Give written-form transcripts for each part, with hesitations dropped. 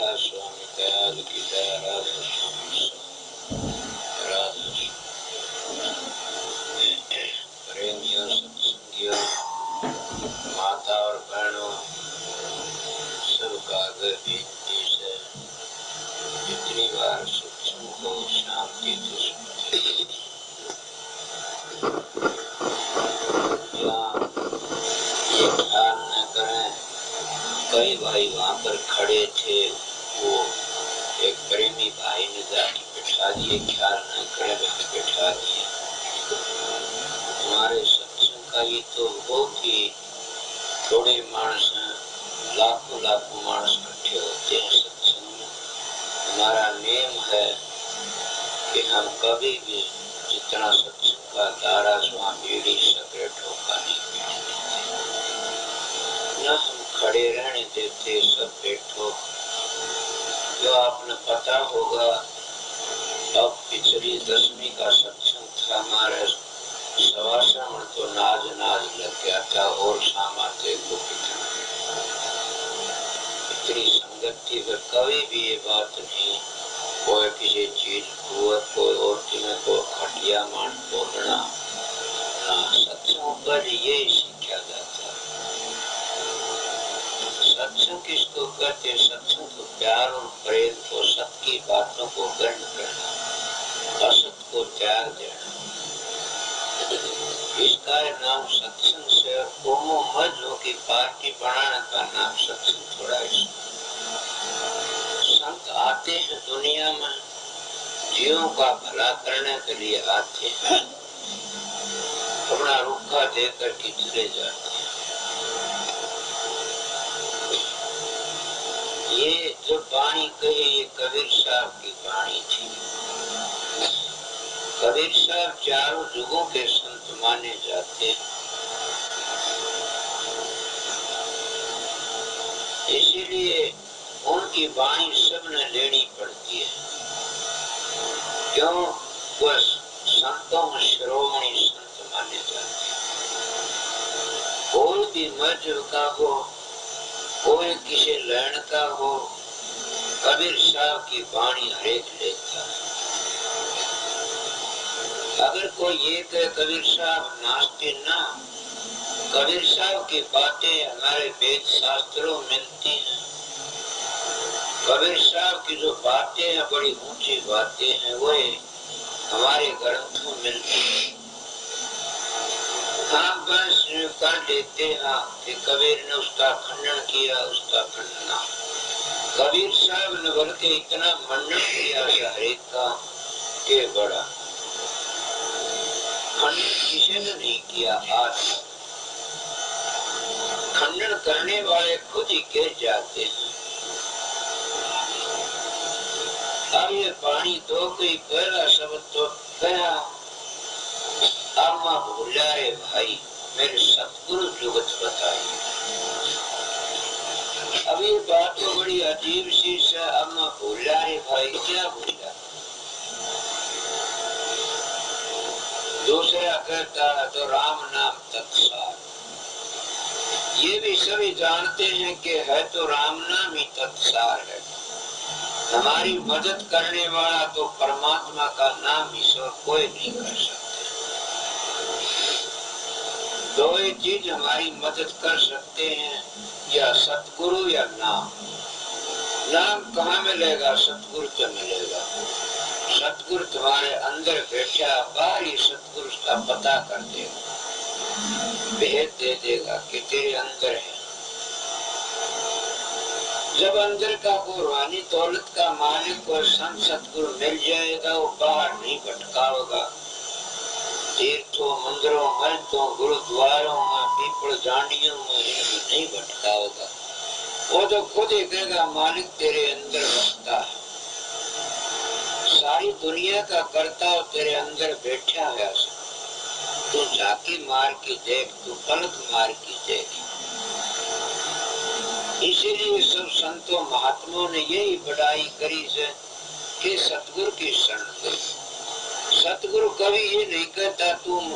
राधा स्वामी दयाल की दया, राधा स्वामी राधा प्रेमियों, सत्संगियों, माता और बहनों, सबका आगे विनती से जितनी बार सत्संग को शांति से ये ख्याल न करें। कई भाई वहाँ पर खड़े थे, वो एक प्रेमी भाई ने जाके बैठा दिए, ख्याल न करे बैठा दिए। हमारे सत्संग का ये तो बहुत ही थोड़े मानस हैं, लाखों लाखों मानस इकट्ठे होते हैं सत्संग में। हमारा नियम है कि हम कभी भी जितना सत्संग का दारा वहाँ बीड़ी सिगरेट होगा नहीं पीने देते, न हम खड़े रहने देते, सब बैठो। जो आपने पता होगा, अब पिछली 10वीं का सत्संग था हमारे सवासा में, तो नाज लग गया था और सामान देखो इतनी संगत थी। कभी भी ये बात नहीं कोई किसी चीज को, कोई और में को खटिया मान बोलना ना। सत्संग पर ये सीखा जाता है। सत्संग किसको कहते? सत्संग को प्यार और प्रेम को, सत की बातों को ग्रहण करना, असत को त्याग देना, इसका नाम सत्संग से। कोमो मजों की पार्टी बनाने का नाम सत्संग थोड़ा है। संत आते हैं दुनिया में, जीवों का भला करने के लिए आते हैं, अपना रुखा देकर के चले जाते हैं। ये जो वाणी कही, ये कबीर साहब की वाणी थी। कबीर साहब चारों युगों के संत माने जाते हैं, इसीलिए उनकी वाणी सबने लेनी पड़ती है। क्यों? वह संतों में शिरोमणि संत माने जाते हैं। कोई भी मजहब का हो, कोई किसी लैंड का हो, कबीर साहब की वाणी हरेक लेता है। अगर कोई ये कहे कबीर साहब नास्ते ना, कबीर साहब की बातें हमारे वेद शास्त्रों मिलती हैं। कबीर साहब की जो बातें हैं, बड़ी ऊंची बातें हैं, वो हमारे ग्रंथों मिलती हैं। हम बस कर लेते हैं कि कबीर ने उसका खंडन किया, उसका खंडन। कबीर साहब ने बल्कि इतना मंडन किया हरेक का के बड़ा खंडन किसी ने नहीं किया। आज खंडन करने वाले खुद ही गिर जाते हैं। अब ये पानी दो कोई पहला शब्द तो गया, अम्मा भूला रे भाई, मेरे सतगुरु जुगत बताई। अब ये बात तो बड़ी अजीब सी है। अम्मा भूला रे भाई, क्या भूला? दूसरा कहता है तो राम नाम तत्सार। ये भी सभी जानते हैं कि है तो राम नाम ही तत्सार है। हमारी मदद करने वाला तो परमात्मा का नाम ईश्वर कोई नहीं कर सकते। दो ही चीज हमारी मदद कर सकते हैं, या सतगुरु या नाम। नाम कहाँ मिलेगा? सतगुरु तो मिलेगा। सतगुरु तुम्हारे अंदर बैठा, बाहरी सतगुरु का पता कर देगा, भेद दे देगा कि तेरे अंदर है। जब अंदर का को रूहानी दौलत का मालिक और संत सतगुरु मिल जाएगा, वो बाहर नहीं भटकाएगा। तीर्थों, मंदिरों, मस्जिदों, गुरुद्वारों में, पीपल जांडियों में नहीं भटकाएगा। वो तो खुद ही कहेगा मालिक तेरे अंदर बसता है, सारी दुनिया का करता तेरे अंदर बैठा है। तू झांकी मार के देख, तू पलक मार के देख। इसीलिए सब संतों महात्माओं ने यही बढ़ाई करी है कि सतगुरु की शरण ले। सतगुरु कभी ये नहीं कहता तुम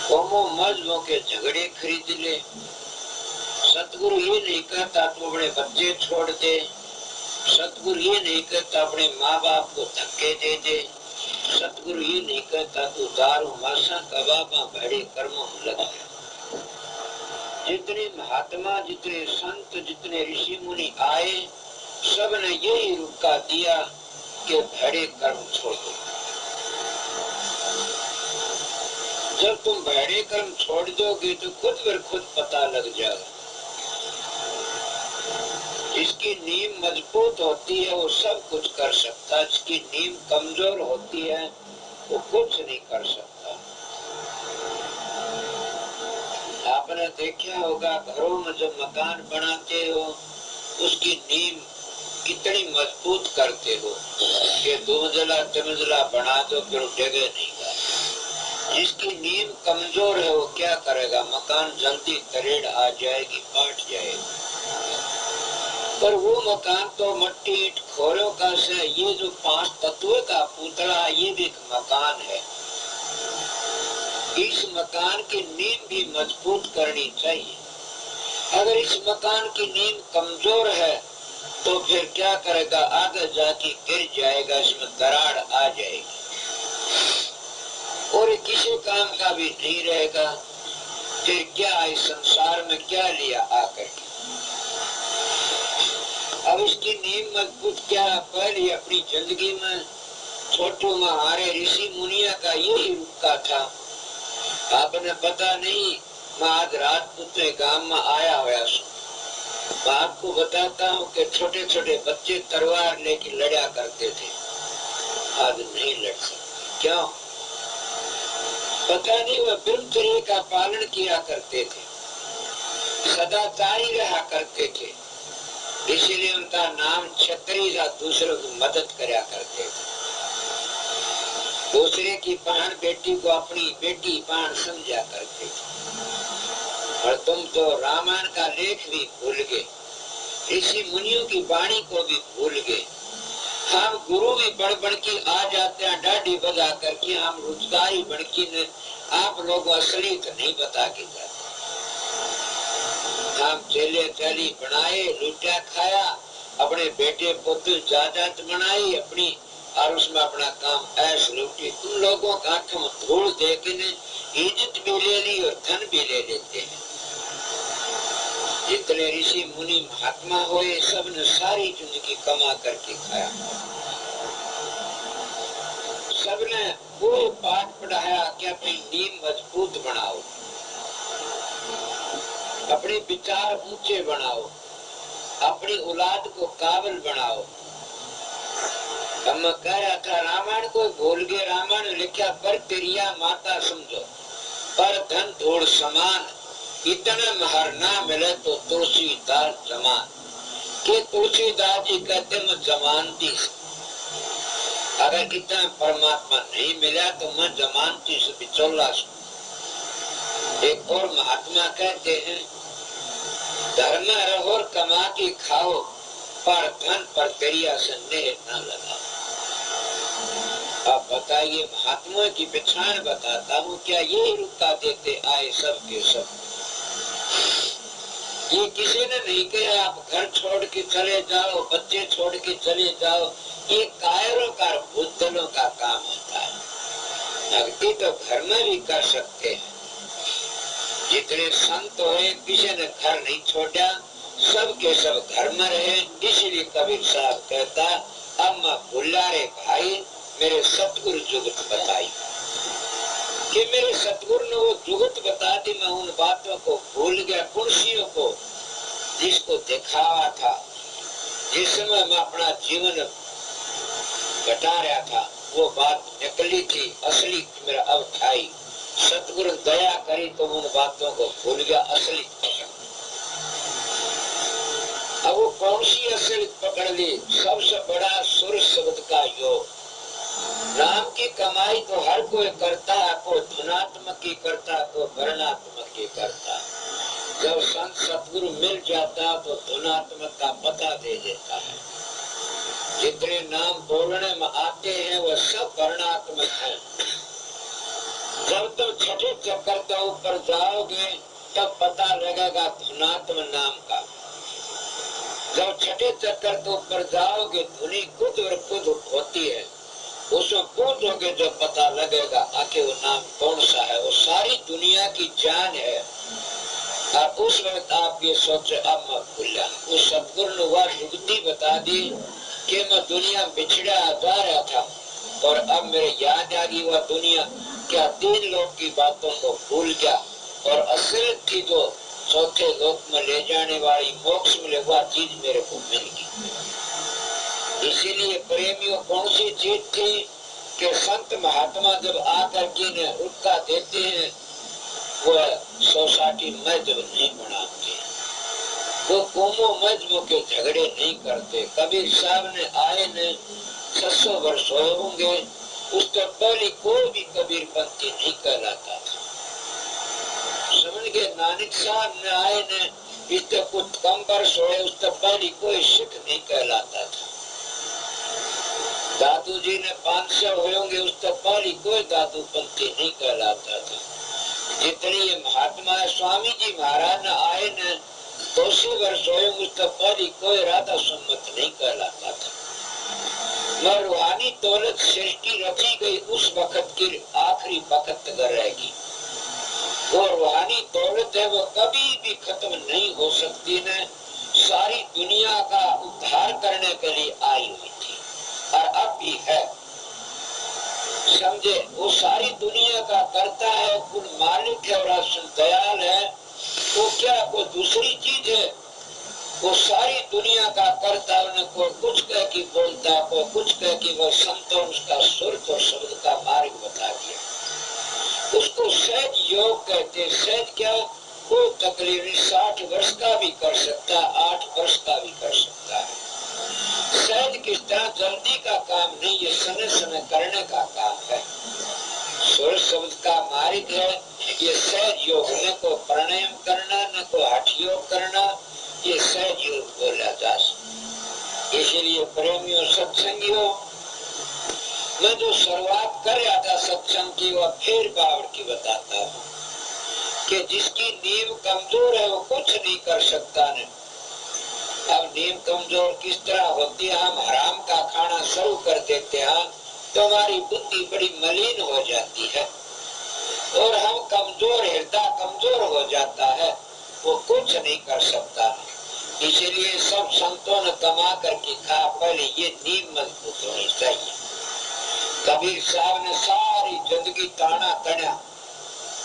कौमों मजहबों के झगड़े खरीद ले, सतगुरु ये नहीं कहता तू अपने बच्चे छोड़ दे, सतगुरु ये नहीं कहता अपने माँ बाप को धक्के दे दे, सतगुरु ये नहीं कहता तू दारू माशा कबाबा भड़े कर्मों में लगा। जितने महात्मा, जितने संत, जितने ऋषि मुनि आए, सब ने यही रुका दिया कि भड़े कर्म छोड़ दो। जब तुम भड़े कर्म छोड़ दोगे तो खुद बर खुद पता लग जाएगा। जिसकी नींव मजबूत होती है वो सब कुछ कर सकता, जिसकी नींव कमजोर होती है वो कुछ नहीं कर सकता। आपने देखा होगा घरों में जब मकान बनाते हो उसकी नींव कितनी मजबूत करते हो कि 2 मंजिला 3 मंजिला बना दो फिर जगह नहीं गा। जिसकी नींव कमजोर है वो क्या करेगा, मकान जल्दी तरेड़ आ जाएगी, पाट जाएगी। पर वो मकान तो मट्टी ईंट खोरों का से, ये जो 5 तत्वों का पुतला ये भी एक मकान है। इस मकान की नींव भी मजबूत करनी चाहिए। अगर इस मकान की नींव कमजोर है तो फिर क्या करेगा, आगे जाके गिर जाएगा, इसमें दरार आ जाएगी और किसी काम का भी नहीं रहेगा। फिर क्या इस संसार में क्या लिया आकर। अब इसकी नींव मजबूत क्या, पहले अपनी जिंदगी में छोटू महारे ऋषि मुनिया का यही रुका था। आपने पता नहीं, मैं आज राजपूत गांव में आया हुआ मैं आपको बताता हूँ कि छोटे छोटे बच्चे तलवार लेके लड़ा करते थे, आज नहीं लड़ सकते। क्यों? पता नहीं, वह ब्रह्मचर्य का पालन किया करते थे, सदाचारी रहा करते थे, इसीलिए उनका नाम क्षत्रिय था। दूसरों की मदद करा करते थे, दूसरे की बहन बेटी को अपनी बेटी बहन समझा करते थे। और तुम तो रामायण का लेख भी भूल गए, ऋषि मुनियों की वाणी को भी भूल गए। हम गुरु भी बढ़ बढ़ के आ जाते हैं, डाढ़ी बजा करके हम रोजगारी बढ़ के आप लोग असलियत नहीं बता के जाते। हम चेले चली बनाए, लूटा खाया, अपने बेटे पुत्र जायदाद बनाई अपनी, और उसमें अपना काम ऐश लूटी। तुम लोगों का आंख में धूल दे के इज्जत भी ले ली और धन भी ले लेते हैं। जितने ऋषि मुनि महात्मा हुए सबने सारी जिंदगी कमा करके खाया, सबने वो पाठ पढ़ाया कि अपनी नींव मजबूत बनाओ, अपने विचार ऊंचे बनाओ, अपनी औलाद को काबिल बनाओ। हम कह रहा था रामायण को भूल गए, रामायण लिखा पर तेरिया माता समझो, पर धन धूल समान, इतना महर ना मिले तो तुलसीदास जमान। के तुलसीदास जी कहते मैं जमानती, अगर इतना परमात्मा नहीं मिला तो मैं जमानती से बिचौला। एक और महात्मा कहते हैं धर्म रहो और कमा के खाओ, पर धन पर तेरिया से नेह न लगाओ। अब बताइए, महात्मा की पहचान बताता हूँ, क्या ये रुका देते आए सब के सब? ये किसी ने नहीं कहा आप घर छोड़ के चले जाओ, बच्चे छोड़ के चले जाओ, ये कायरों का बुद्धलों का काम होता है। भक्ति तो घर में भी कर सकते हैं। जितने संत हुए किसी ने घर नहीं छोड़ा, सब के सब घर में रहे। इसलिए कबीर साहब कहता, अब मैं भूला रे भाई मेरे सतगुरु जुगत बताई, कि मेरे सतगुरु ने वो जुगत बता दी, मैं उन बातों को भूल गया, पुरुषियों को जिसको दिखावा था, जिस समय मैं अपना जीवन घटा रहा था, वो बात नकली थी, असली मेरा अब ठाई। सतगुरु दया करी तो उन बातों को भूल गया, असली अब वो कौन सी असली पकड़ ली? सबसे बड़ा सुर शब्द का योग। नाम की कमाई तो हर कोई करता है, कोई धनात्मक की करता है, कोई वर्णात्मक की करता है। जब संत सतगुरु मिल जाता तो धनात्मक का पता दे देता है। जितने नाम बोलने में आते हैं वो सब वर्णात्मक है। जब तुम छठे चक्कर के ऊपर जाओगे तब पता लगेगा धुनात्म नाम का। जब छठे चक्कर तो ऊपर जाओगे, धुनी खुद और खुद होती है, उसमें कूदोगे जब पता लगेगा आखिर वो नाम कौन सा है। वो सारी दुनिया की जान है। और उस वक्त आप ये सोचे अब मैं भूला। उस सतगुरु ने वह युक्ति बता दी कि मैं दुनिया बिछड़ा जा रहा था और अब मेरे याद आ गई वह दुनिया, क्या 3 लोक की बातों को भूल गया और असल थी जो चौथे लोक में ले जाने वाली मोक्ष मिले, वह चीज मेरे को मिल गई। इसीलिए प्रेमियों कौन सी चीज थी कि संत महात्मा जब आकर के रुका देते हैं, वह सोसाइटी मजब नहीं बनाते, वो कुमो मजबों के झगड़े नहीं करते। कबीर साहब ने आए ने 600 वर्ष हुए होंगे, उससे पहले कोई भी कबीर पंथी नहीं कहलाता था। समझ के नानक साहब ने आए ने इससे कुछ कम वर्ष हुए, उससे पहले कोई सिख नहीं कहलाता था। दादू जी ने 500 हुए होंगे, उससे पहले कोई दादू पंथी नहीं कहलाता था। जितनी ये महात्मा है, स्वामी जी महाराज ने आए ने 200 वर्ष हुए, उससे पहले कोई राधा सम्मत नहीं कहलाता था। मगर रूहानी दौलत सृष्टि रखी गई उस वक्त की आखिरी वक्त तक रहेगी। वो रूहानी दौलत है, वो कभी भी खत्म नहीं हो सकती ने। सारी दुनिया का उद्धार करने के लिए आई हुई थी और अब भी है। समझे, वो सारी दुनिया का करता है, कुल मालिक है और दयाल है। वो क्या कोई दूसरी चीज है? वो सारी दुनिया का करता, उन्हें कोई कुछ कह के बोलता, कोई कुछ कह के वो संतों उसका सुर और शब्द का मार्ग बता दिया। उसको सहज योग कहते। सहज क्या? कोई तकलीफ 60 वर्ष का भी कर सकता है, 8 वर्ष का भी कर सकता है। सहज किस तरह जल्दी का काम नहीं, ये समय समय करने का काम है। सुर शब्द का मार्ग है ये सहज योग। न को प्राणायाम करना, न को हठ योग करना, ये सहज योग बोला जा सकता। इसलिए प्रेमियों, सत्संगियों, मैं जो शुरुआत कर रहा था सत्संग की, वह फिर बावर की बताता हूँ कि जिसकी नींव कमजोर है वो कुछ नहीं कर सकता ने। अब नींव कमजोर किस तरह होती है? हम हराम का खाना शुरू कर देते हैं तो हमारी बुद्धि बड़ी मलिन हो जाती है और हम कमजोर, हृदय कमजोर हो जाता है, वो कुछ नहीं कर सकता। इसलिए सब संतों ने कमा करके कहा पहले ये नींव मजबूत होनी चाहिए। कबीर साहब ने सारी जिंदगी ताना तड़ा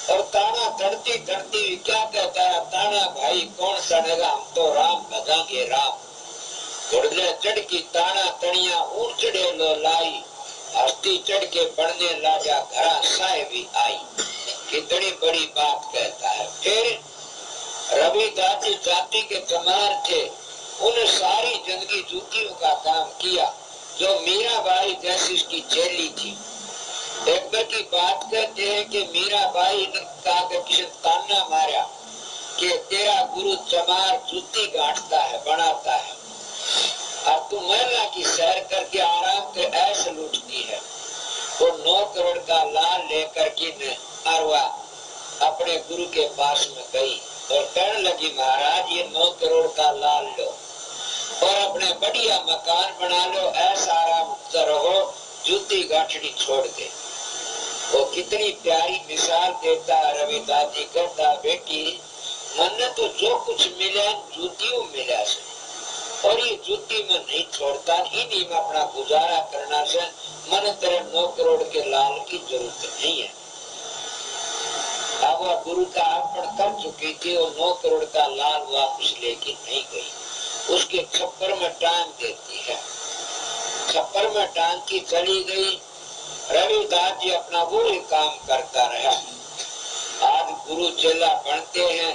और ताना तड़ती तड़ती क्या कहता है? ताना भाई कौन तड़ेगा, हम तो राम भजांगे राम। घुड़ले चढ़ की ताना तड़िया ऊंट चढ़े लो लाई, हस्ती चढ़ के पढ़ने लाजा घरा साहेबी आई। कितनी बड़ी बात कहता है। फिर रविदास जी जाति के चमार थे, उन्हें सारी जिंदगी जूतियों का काम किया। जो मीराबाई जैसी उसकी चेली थी। एक बार की बात कहते हैं कि मीराबाई ने कहा कि किसी ताना मारा कि तेरा गुरु चमार जूती गांठता है, बनाता है, अब तू महिला की सैर करके आराम से ऐसे लूटती है। वो 9 करोड़ का लाल लेकर के अरवा अपने गुरु के पास में गई और कहने लगी, महाराज ये 9 करोड़ का लाल लो और अपने बढ़िया मकान बना लो, ऐसा आराम रहो, जूती गांठड़ी छोड़ दे। वो कितनी प्यारी मिसाल देता है रविदास जी। कहता बेटी, मन तो जो कुछ मिला जूतियों मिला से, और ये जूती में नहीं छोड़ता, इन्हीं में अपना गुजारा करना से। मन तेरे 9 करोड़ के लाल की जरूरत नहीं है। अब वह गुरु का अर्पण कर चुकी थी और 9 करोड़ का लाल वापस लेके नहीं गई। उसके छप्पर में टांग देती है। छप्पर में टांग की चली गई। रविदास जी अपना वो ही काम करता रहा। आज गुरु चेला बनते हैं,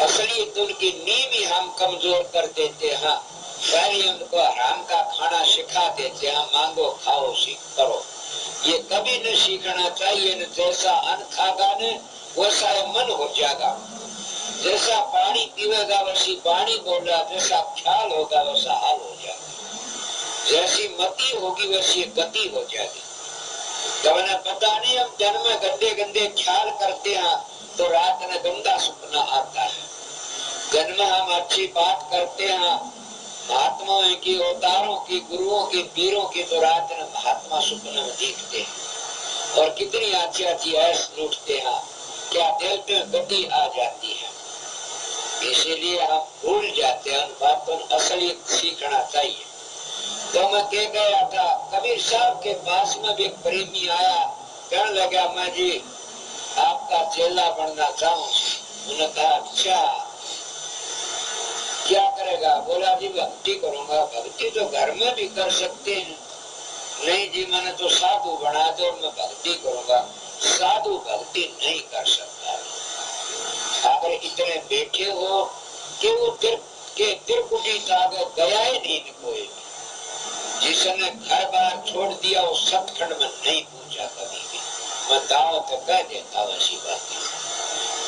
असली तो उनकी नींव ही हम कमजोर कर देते हैं। पहले उनको हराम का खाना सिखा देते हैं, मांगो खाओ सीख करो। ये कभी न सीखना चाहिए। न जैसा अन्न खागा न वैसा मन हो जाएगा। जैसा पानी पीवेगा वैसी पानी बोला, जैसा ख्याल होगा वैसा हाल हो जाएगा। जैसी मति होगी वैसी गति हो जाएगी। तो मैंने पता नहीं, हम जन्म में गंदे गंदे ख्याल करते हैं तो रात में गंदा सपना आता है। दिन में हम अच्छी बात करते हैं, महात्माओं की, अवतारों की, गुरुओं की, पीरों की, तो रात में महात्मा सपने में देखते हैं और कितनी अच्छी अच्छी ऐश लूटते हैं, क्या दिल में गति आ जाती है। इसीलिए हम भूल जाते हैं उन बातों, असलियत सीखना चाहिए। तो मैं कह गया था, कबीर साहब के पास में भी एक प्रेमी आया, कहने लगा मैं जी आपका चेला बनना चाहूँ। उन्होंने कहा अच्छा क्या करेगा? बोला जी भक्ति करूंगा। भक्ति तो घर में भी कर सकते हैं। नहीं जी मैंने तो साधु बना दो, मैं भक्ति करूंगा। साधु भक्ति नहीं कर सकता। अगर इतने बैठे हो कि वो त्रिकुटी आगे गया ही नहीं कोई, जिसने घर बार छोड़ दिया वो सतखंड में नहीं पहुंचा कभी भी। मैं दावा तो कह देता वैसी बातें।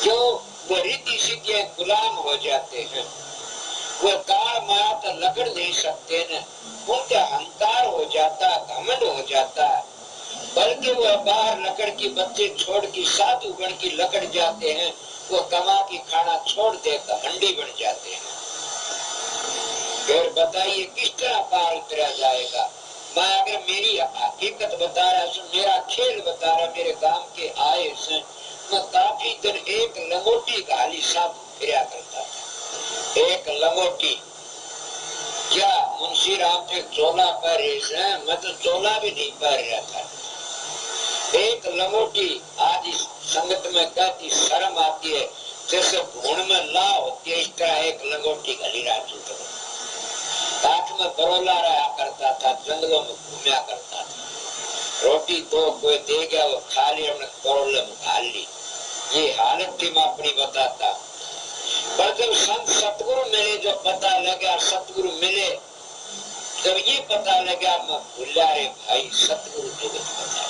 क्यों? वो रीति सीधे गुलाम हो जाते हैं, वो काल माया तो लगड़ नहीं सकते न, उनका अहंकार हो जाता, घमंड हो जाता, बल्कि वो बाहर लकड़ की बच्चे छोड़ के साधु बन के लकड़ जाते हैं। वो कमा की खाना छोड़ दे घमंडी बन जाते हैं। फिर बताइए किस तरह पार उतरा जाएगा? मैं अगर मेरी हकीकत बता रहा हूँ, मेरा खेल बता रहा, मेरे गांव के आए से मैं काफी दिन एक लंगोटी गाली साधु फिरा करता था। एक लंगोटी क्या मुंशी राम से चोला पर मैं तो चोला भी नहीं पहन रहा था। एक लंगोटी आज इस संगत में कहती शर्म आती है, जैसे भूण में ला होती है, इस तरह एक लंगोटी गली राजू हाथ में बरोला रहा करता था, जंगलों में घूमया करता था। रोटी तो कोई दे गया वो खा ली, हमने बरोले में खा ली। ये हालत थी मैं अपनी बताता। पर जब संत सतगुरु मिले, जब पता लगा सतगुरु मिले, जब ये पता लगा मैं भूला रे भाई सतगुरु जगत पता।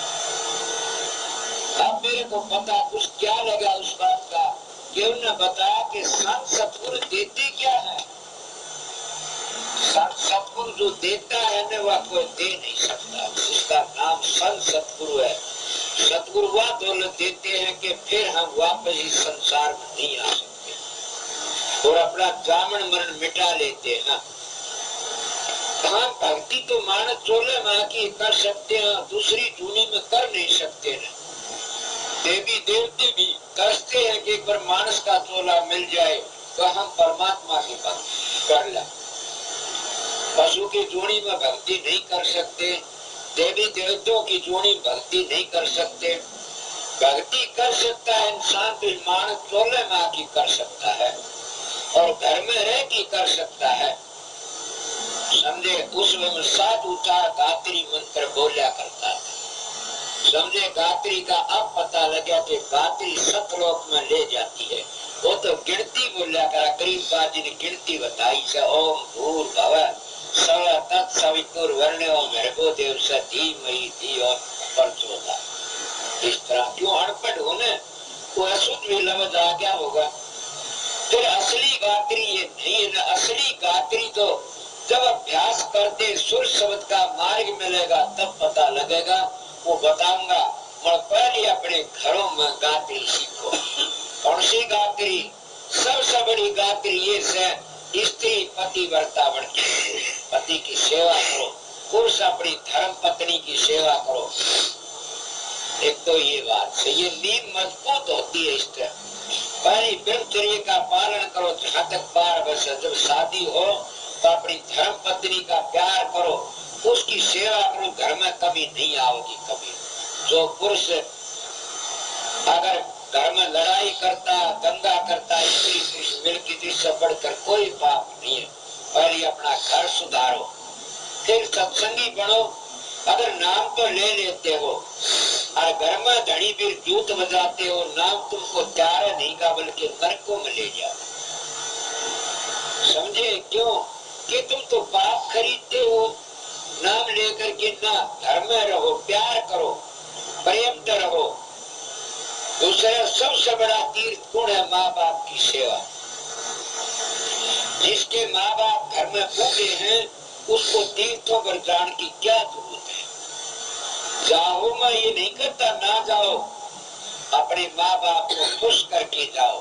अब मेरे को पता कुछ क्या लगा उस बात का कि उन्होंने बताया कि संत सतगुरु देते क्या है। सतगुरु जो देता है न वह कोई दे नहीं सकता, उसका नाम संत सतगुरु है। सतगुरु वह दौलत देते हैं कि फिर हम वापस इस संसार में नहीं आ सकते और अपना जामन मरण मिटा लेते हैं। हम भक्ति तो मानस चोले माँ की कर सकते हैं, दूसरी जूनी में कर नहीं सकते न। देवी देवते भी करते हैं कि एक बार मानस का चोला मिल जाए तो हम परमात्मा की भक्ति कर लें। पशु की जोड़ी में भक्ति नहीं कर सकते, देवी देवताओं की जोड़ी भक्ति नहीं कर सकते। भक्ति कर सकता है इंसान तो मानस चोले माँ की कर सकता है और घर में रह की कर सकता है। समझे? उस में साधु था, गायत्री मंत्र बोलिया करता था। समझे? गायत्री का अब पता लगा कि गायत्री सतलोक में ले जाती है। वो तो गिनती बोलिया करा, करीब बाजी ने गिनती बताई से ओम भूर भव सव तत्सवितुर वर्ण्यो भर्गो देवस्य धीमहि धियो प्रचोदयात्। इस तरह क्यों अनपढ़ होने वो अशुद्ध भी लफ्ज आ गया होगा। फिर असली गायत्री ये नहीं है। असली गायत्री तो जब अभ्यास करते सुर शब्द का मार्ग मिलेगा तब पता लगेगा। वो बताऊंगा। और पहले अपने घरों में गायत्री सीखो। कौन सी गायत्री? सबसे बड़ी गायत्री ये से स्त्री पतिव्रता बन के पति की सेवा करो, पुरुष अपनी धर्म पत्नी की सेवा करो। एक तो ये बात से ये नींद मजबूत होती है। इस तरह पहली ब्रह्मचर्य का पालन करो जहाँ तक 12 वर्ष। जब शादी हो तो अपनी धर्म पत्नी का प्यार करो, उसकी सेवा करो, घर में कभी नहीं आओगी। कभी जो पुरुष अगर घर में लड़ाई करता, दंगा करता, स्त्री पुरुष मिलकर से बढ़कर कोई पाप नहीं है। पहले अपना घर सुधारो, फिर सत्संगी बनो। अगर नाम तो ले लेते हो और घर में धड़ी फिर जूत बजाते हो, नाम तुमको त्यार नहीं का बल्कि नरकों में ले जाओ। समझे? क्यों? कि तुम तो पाप खरीदते हो। नाम लेकर के ना घर में रहो, प्यार करो, प्रेम से रहो। दूसरा सबसे बड़ा तीर्थ गुण है माँ बाप की सेवा। जिसके माँ बाप घर में भूखे हैं उसको तीर्थों पर जाने की क्या जरूरत है? जाओ मैं ये नहीं कहता ना जाओ, अपने माँ बाप को खुश करके जाओ,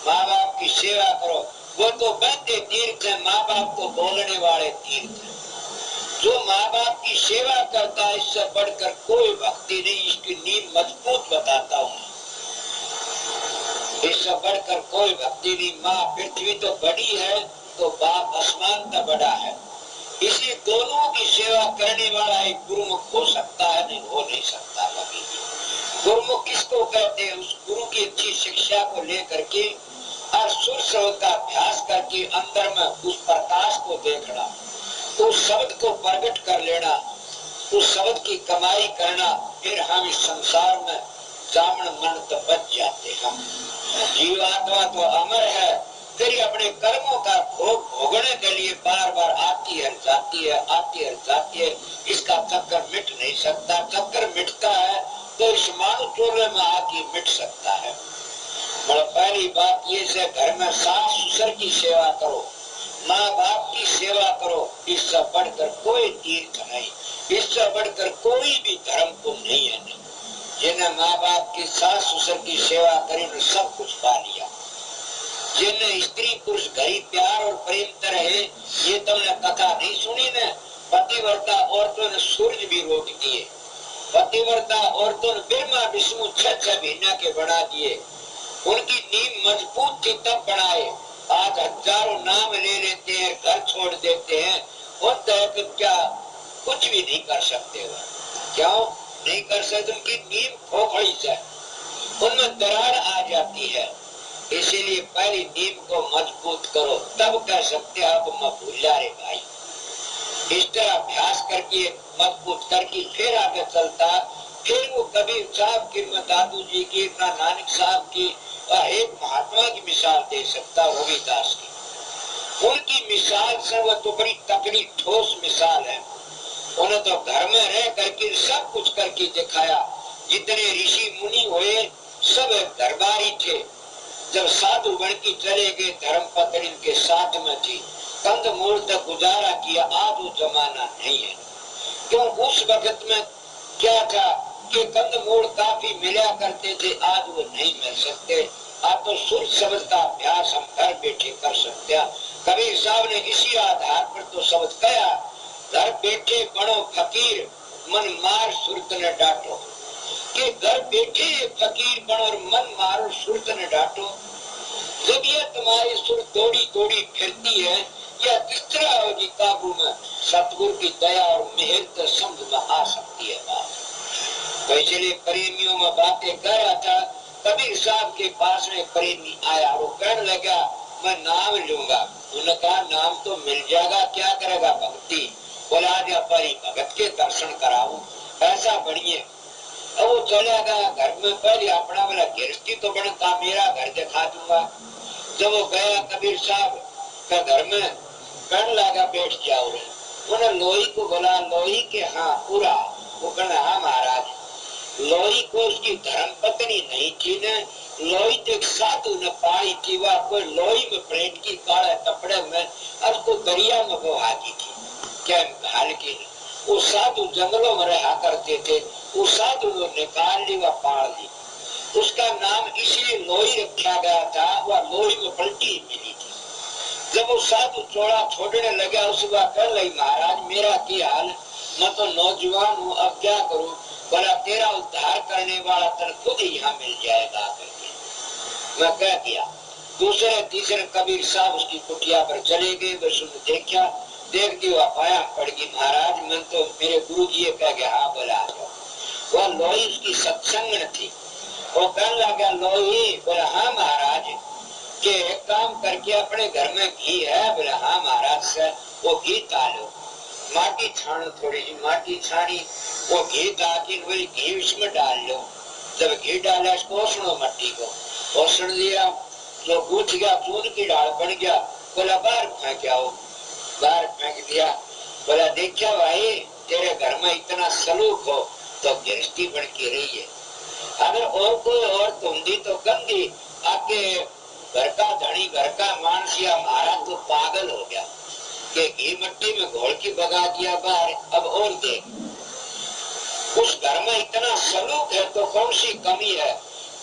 माँ बाप की सेवा करो। वो तो बहते तीर्थ है, माँ बाप को बोलने वाले तीर्थ है। जो माँ बाप की सेवा करता है इससे बढ़कर कोई भक्ति नहीं। इसकी नींव मजबूत बताता हूँ, इससे बढ़कर कोई भक्ति नहीं। माँ पृथ्वी तो बड़ी है तो बाप आसमान का बड़ा है। इसी दोनों की सेवा करने वाला एक गुरुमुख हो सकता है, नहीं हो नहीं सकता कभी भी। गुरुमुख किसको कहते हैं? उस गुरु की अच्छी शिक्षा को लेकर के और सुर शब्द का अभ्यास करके अंदर में उस प्रकाश को देखना, उस शब्द को प्रकट कर लेना, उस शब्द की कमाई करना, फिर हम इस संसार में जामन मन तो बच जाते हैं। जीवात्मा तो अमर है, फिर अपने कर्मों का भोग भोगने के लिए बार बार आती है जाती है, आती है जाती है। इसका चक्कर मिट नहीं सकता। चक्कर मिटता है तो इस मानव चोले में आके मिट सकता है। पहली बात ये से घर में सास ससुर की सेवा करो, माँ बाप की सेवा करो। इससे बढ़कर कोई तीर्थ नहीं, इससे बढ़कर कोई भी धर्म को नहीं है। जिन्हें माँ बाप की सास ससुर की सेवा करी उन्हें सब कुछ पा लिया। जिन्हें स्त्री पुरुष घरी प्यार और प्रेम से रहे, ये तुमने कथा नहीं सुनी ने? पतिव्रता औरतों ने सूरज भी रोक दिए, पतिव्रता औरतों ने ब्रह्मा विष्णु 6 महीना के बना दिए। उनकी नींव मजबूत थी तब बनाए। आज हजारों नाम ले लेते हैं, घर छोड़ देते हैं, उनका क्या कुछ भी नहीं कर सकते। क्यों नहीं कर सकते? उनकी नींव खोखली से, उनमें दरार आ जाती है। इसीलिए पहली नींव को मजबूत करो, तब कह सकते हैं अब मैं भूला रे भाई। इस तरह अभ्यास करके मजबूत करके फिर आगे चलता। फिर वो कबीर साहब की, दादू जी की, नानक साहब की, एक महात्मा की मिसाल दे सकता, रविदास की। उनकी मिसाल से वो तो बड़ी तकड़ी ठोस मिसाल है। उन्हें तो घर में रह करके सब कुछ करके दिखाया। जितने ऋषि मुनि हुए सब दरबारी थे। जब साधु बन के चले गए, धर्म पत्नी के साथ में थी, कंदमूल तक गुजारा किया। आज वो जमाना नहीं है। क्यों? उस वक्त में क्या था कि कंदमूल काफी मिला करते थे, आज वो नहीं मिल सकते। आज तो सुर शब्द का अभ्यास हम घर बैठे कर सकते हैं। कबीर साहब ने इसी आधार पर तो शब्द कहा, घर बैठे बनो फकीर, मन मार सुरत ने डांटो। कि घर बैठे फकीर बनो और मन मारो सुरत ने डांटो। जब ये तुम्हारी सुर दौड़ी दौड़ी फिरती है, या किस तरह होगी काबू में? सतगुरु की दया और मेहर तो समझ में आ सकती है बात। तो इसलिए प्रेमियों में बातें कर रहा था। कबीर साहब के पास में प्रेमी आया, वो कहने लगा मैं नाम लूंगा। उन्होंने कहा नाम तो मिल जाएगा, क्या करेगा? भक्ति। बोला परी भगत के दर्शन कराऊं, ऐसा बढ़िए। अब वो चला गया घर में। पहले अपना वाला गृहस्थी तो बनता, मेरा घर दिखा दूंगा। जब वो गया कबीर साहब का घर में, कहने लगा बैठ जाओ रे। उन्हें लोही को बोला, लोही के हाँ पूरा। वो कहना हाँ महाराज। लोही को उसकी धर्म पत्नी नहीं थी ने, लोही तो एक साधु ने पाई थी। वह कोई लोही में प्रेट की काले कपड़े में और उसको दरिया में बहा दी थी। क्या हाल की? वो साधु जंगलों में रहा करते थे, वो साधु ने निकाल ली, वह पाल ली। उसका नाम इसलिए लोही रखा गया था, वह लोही में पलटी मिली थी। जब वो साधु चौड़ा छोड़ने लगा, उस बात कर लगी महाराज मेरा क्या हाल, मैं तो नौजवान हूँ, अब क्या करूँ? बोला तेरा उद्धार करने वाला तेरे खुद ही यहाँ मिल जाएगा करके। मैं क्या किया? दूसरे तीसरे कबीर साहब उसकी कुटिया पर चले गए। बस उन्हें देखा, देख दी वह पाया पड़ गई। महाराज मैं तो मेरे गुरु जी कह गया हाँ बोला आ जाओ। वह लोही उसकी सत्संग थी। वो कहने लगा लोही? बोला हाँ महाराज। के एक काम करके अपने घर में घी है? बोला हाँ महाराज से। वो घी डालो, माटी छानो, थोड़ी सी माटी छानी, वो घी डाल घी उसमें डाल लो। जब घी डाला इसको ओसनो, मट्टी को ओसण दिया, जो गूंथ गया, चून की डाल बन गया। बोला बाहर फेंक आओ। बाहर फेंक दिया। बोला देखा भाई तेरे घर में इतना सलूक हो तो गृहस्थी बन के रही है। अगर और कोई और तुमदी तो गंदी आके घर का धनी, घर का मानस या महाराज तो पागल हो गया कि घी मिट्टी में घोल के भगा दिया बाहर। अब और देख, उस घर में इतना सलूक है तो कौन सी कमी है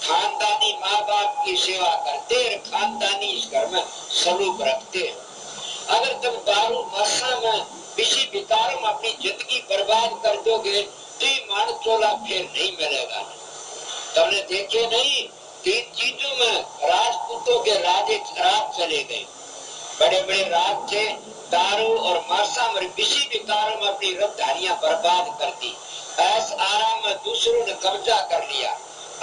खानदानी माँ बाप की सेवा करते और खानदानी इस घर में सलूक रखते। अगर तुम दारू नशा में किसी विकारों में अपनी जिंदगी बर्बाद कर दोगे तो ये मान चोला फिर नहीं मिलेगा। तुमने देखे नहीं, 3 चीजों में राजपूतों के राज चले गए। बड़े बड़े राज थे, दारू और माशा में किसी विकारों में अपनी राजधानियां बर्बाद कर दी। ऐस आराम में दूसरों ने कब्जा कर लिया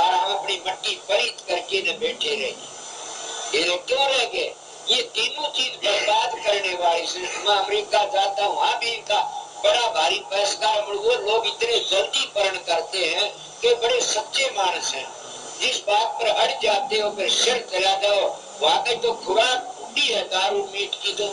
और हम अपनी मट्टी पलीत करके न बैठे रहे। ये क्यों रह गए? ये तीनों चीज बर्बाद करने वाली से मैं अमेरिका जाता हूँ, वहाँ भी इनका बड़ा भारी पैसा। वो लोग इतने जल्दी परण करते हैं कि बड़े सच्चे मानस हैं। जिस बात पर अड़ जाते हो फिर सिर चला जाओ। वाकई तो खुराक फूटी है दारू मीट की। तो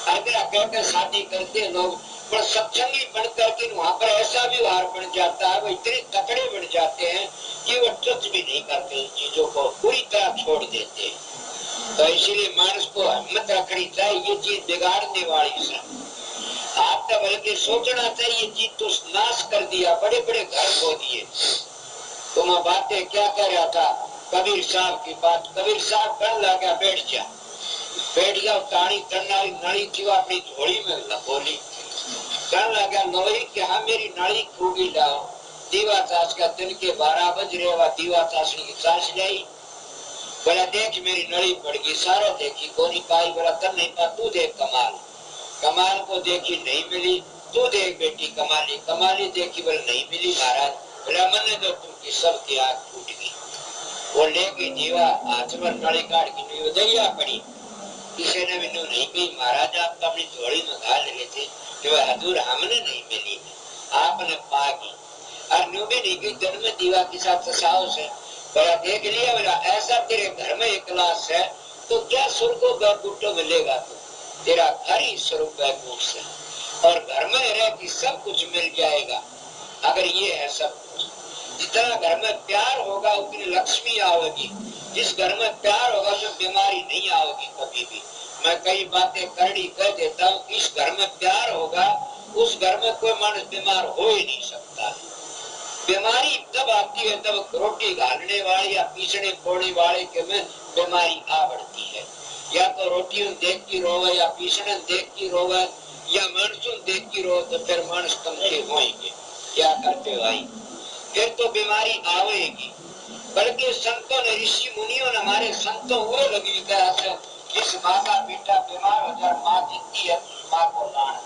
अगर कहकर शादी करते लोग, पर सत्संगी बन करके वहाँ पर ऐसा व्यवहार बन जाता है, वो इतने तकड़े बन जाते हैं कि वो टच भी नहीं करते, उन चीजों को पूरी तरह छोड़ देते हैं। तो इसीलिए मानस को हिम्मत रखनी चाहिए, ये चीज बिगाड़ने वाली है। आप तो बल्कि सोचना चाहिए, चीज तो नाश कर दिया, बड़े बड़े घर खो दिए। तो मैं बातें क्या कह रहा था, कबीर साहब की बात। कबीर साहब कर लगा बैठ गया, ताड़ी करनारी नली थी अपनी झोली में बोली, कहने लगा लोही कि हाँ मेरी नाली खूबी लाओ। दीवा ताश का दिन के 12 बज रहे, वह दीवा ताशनी की ताश लाई। बोला देख मेरी नली पड़ गई, सारा देखी कोनी पाई। बोला कर नहीं पा, तू देख कमाल। कमाल को देखी नहीं मिली, तू देख बेटी कमाली। कमाली देखी बोले नहीं मिली महाराज। बोला मैंने जो तुमकी सबकी आँख फूट गई। वो ले गई दीवा, हाथ में नली काट की दैया पड़ी। किसी ने भी नहीं कही महाराज आप तो अपनी झोली में घाल लगे थे, हजूर हमने नहीं मिली, आपने पागी। और न्यू भी नहीं गई जन्म दीवा के साथ साहस है। बोला देख लिया, बोला ऐसा तेरे घर में एक क्लास है तो क्या स्वर्ग को बैकुंठों मिलेगा? तो तेरा घर ही स्वर्ग बैकुंठ से, और घर में रह कि सब कुछ मिल जाएगा। अगर ये है सब कुछ, जितना घर में प्यार होगा उतनी लक्ष्मी आवेगी। जिस घर में प्यार होगा तो बीमारी नहीं आएगी कभी भी। मैं कई बातें करड़ी कह देता हूँ, इस घर में प्यार होगा उस घर में कोई मानस बीमार हो ही नहीं सकता। बीमारी तब आती है तब रोटी घालने वाले या पीसने फोड़ने वाले के में बीमारी आ बढ़ती है। या तो रोटी देख की रोवे या पीसने देख की रोवे या मानसून देख की रो, तो फिर मानस कमते होंगे। क्या करते भाई, फिर तो बीमारी आवेगी। बल्कि संतों ने, ऋषि मुनियों ने, हमारे संतों वो लगी तरह जिस माँ का बेटा बीमार हो जाए माँ जीतती है, माँ को लान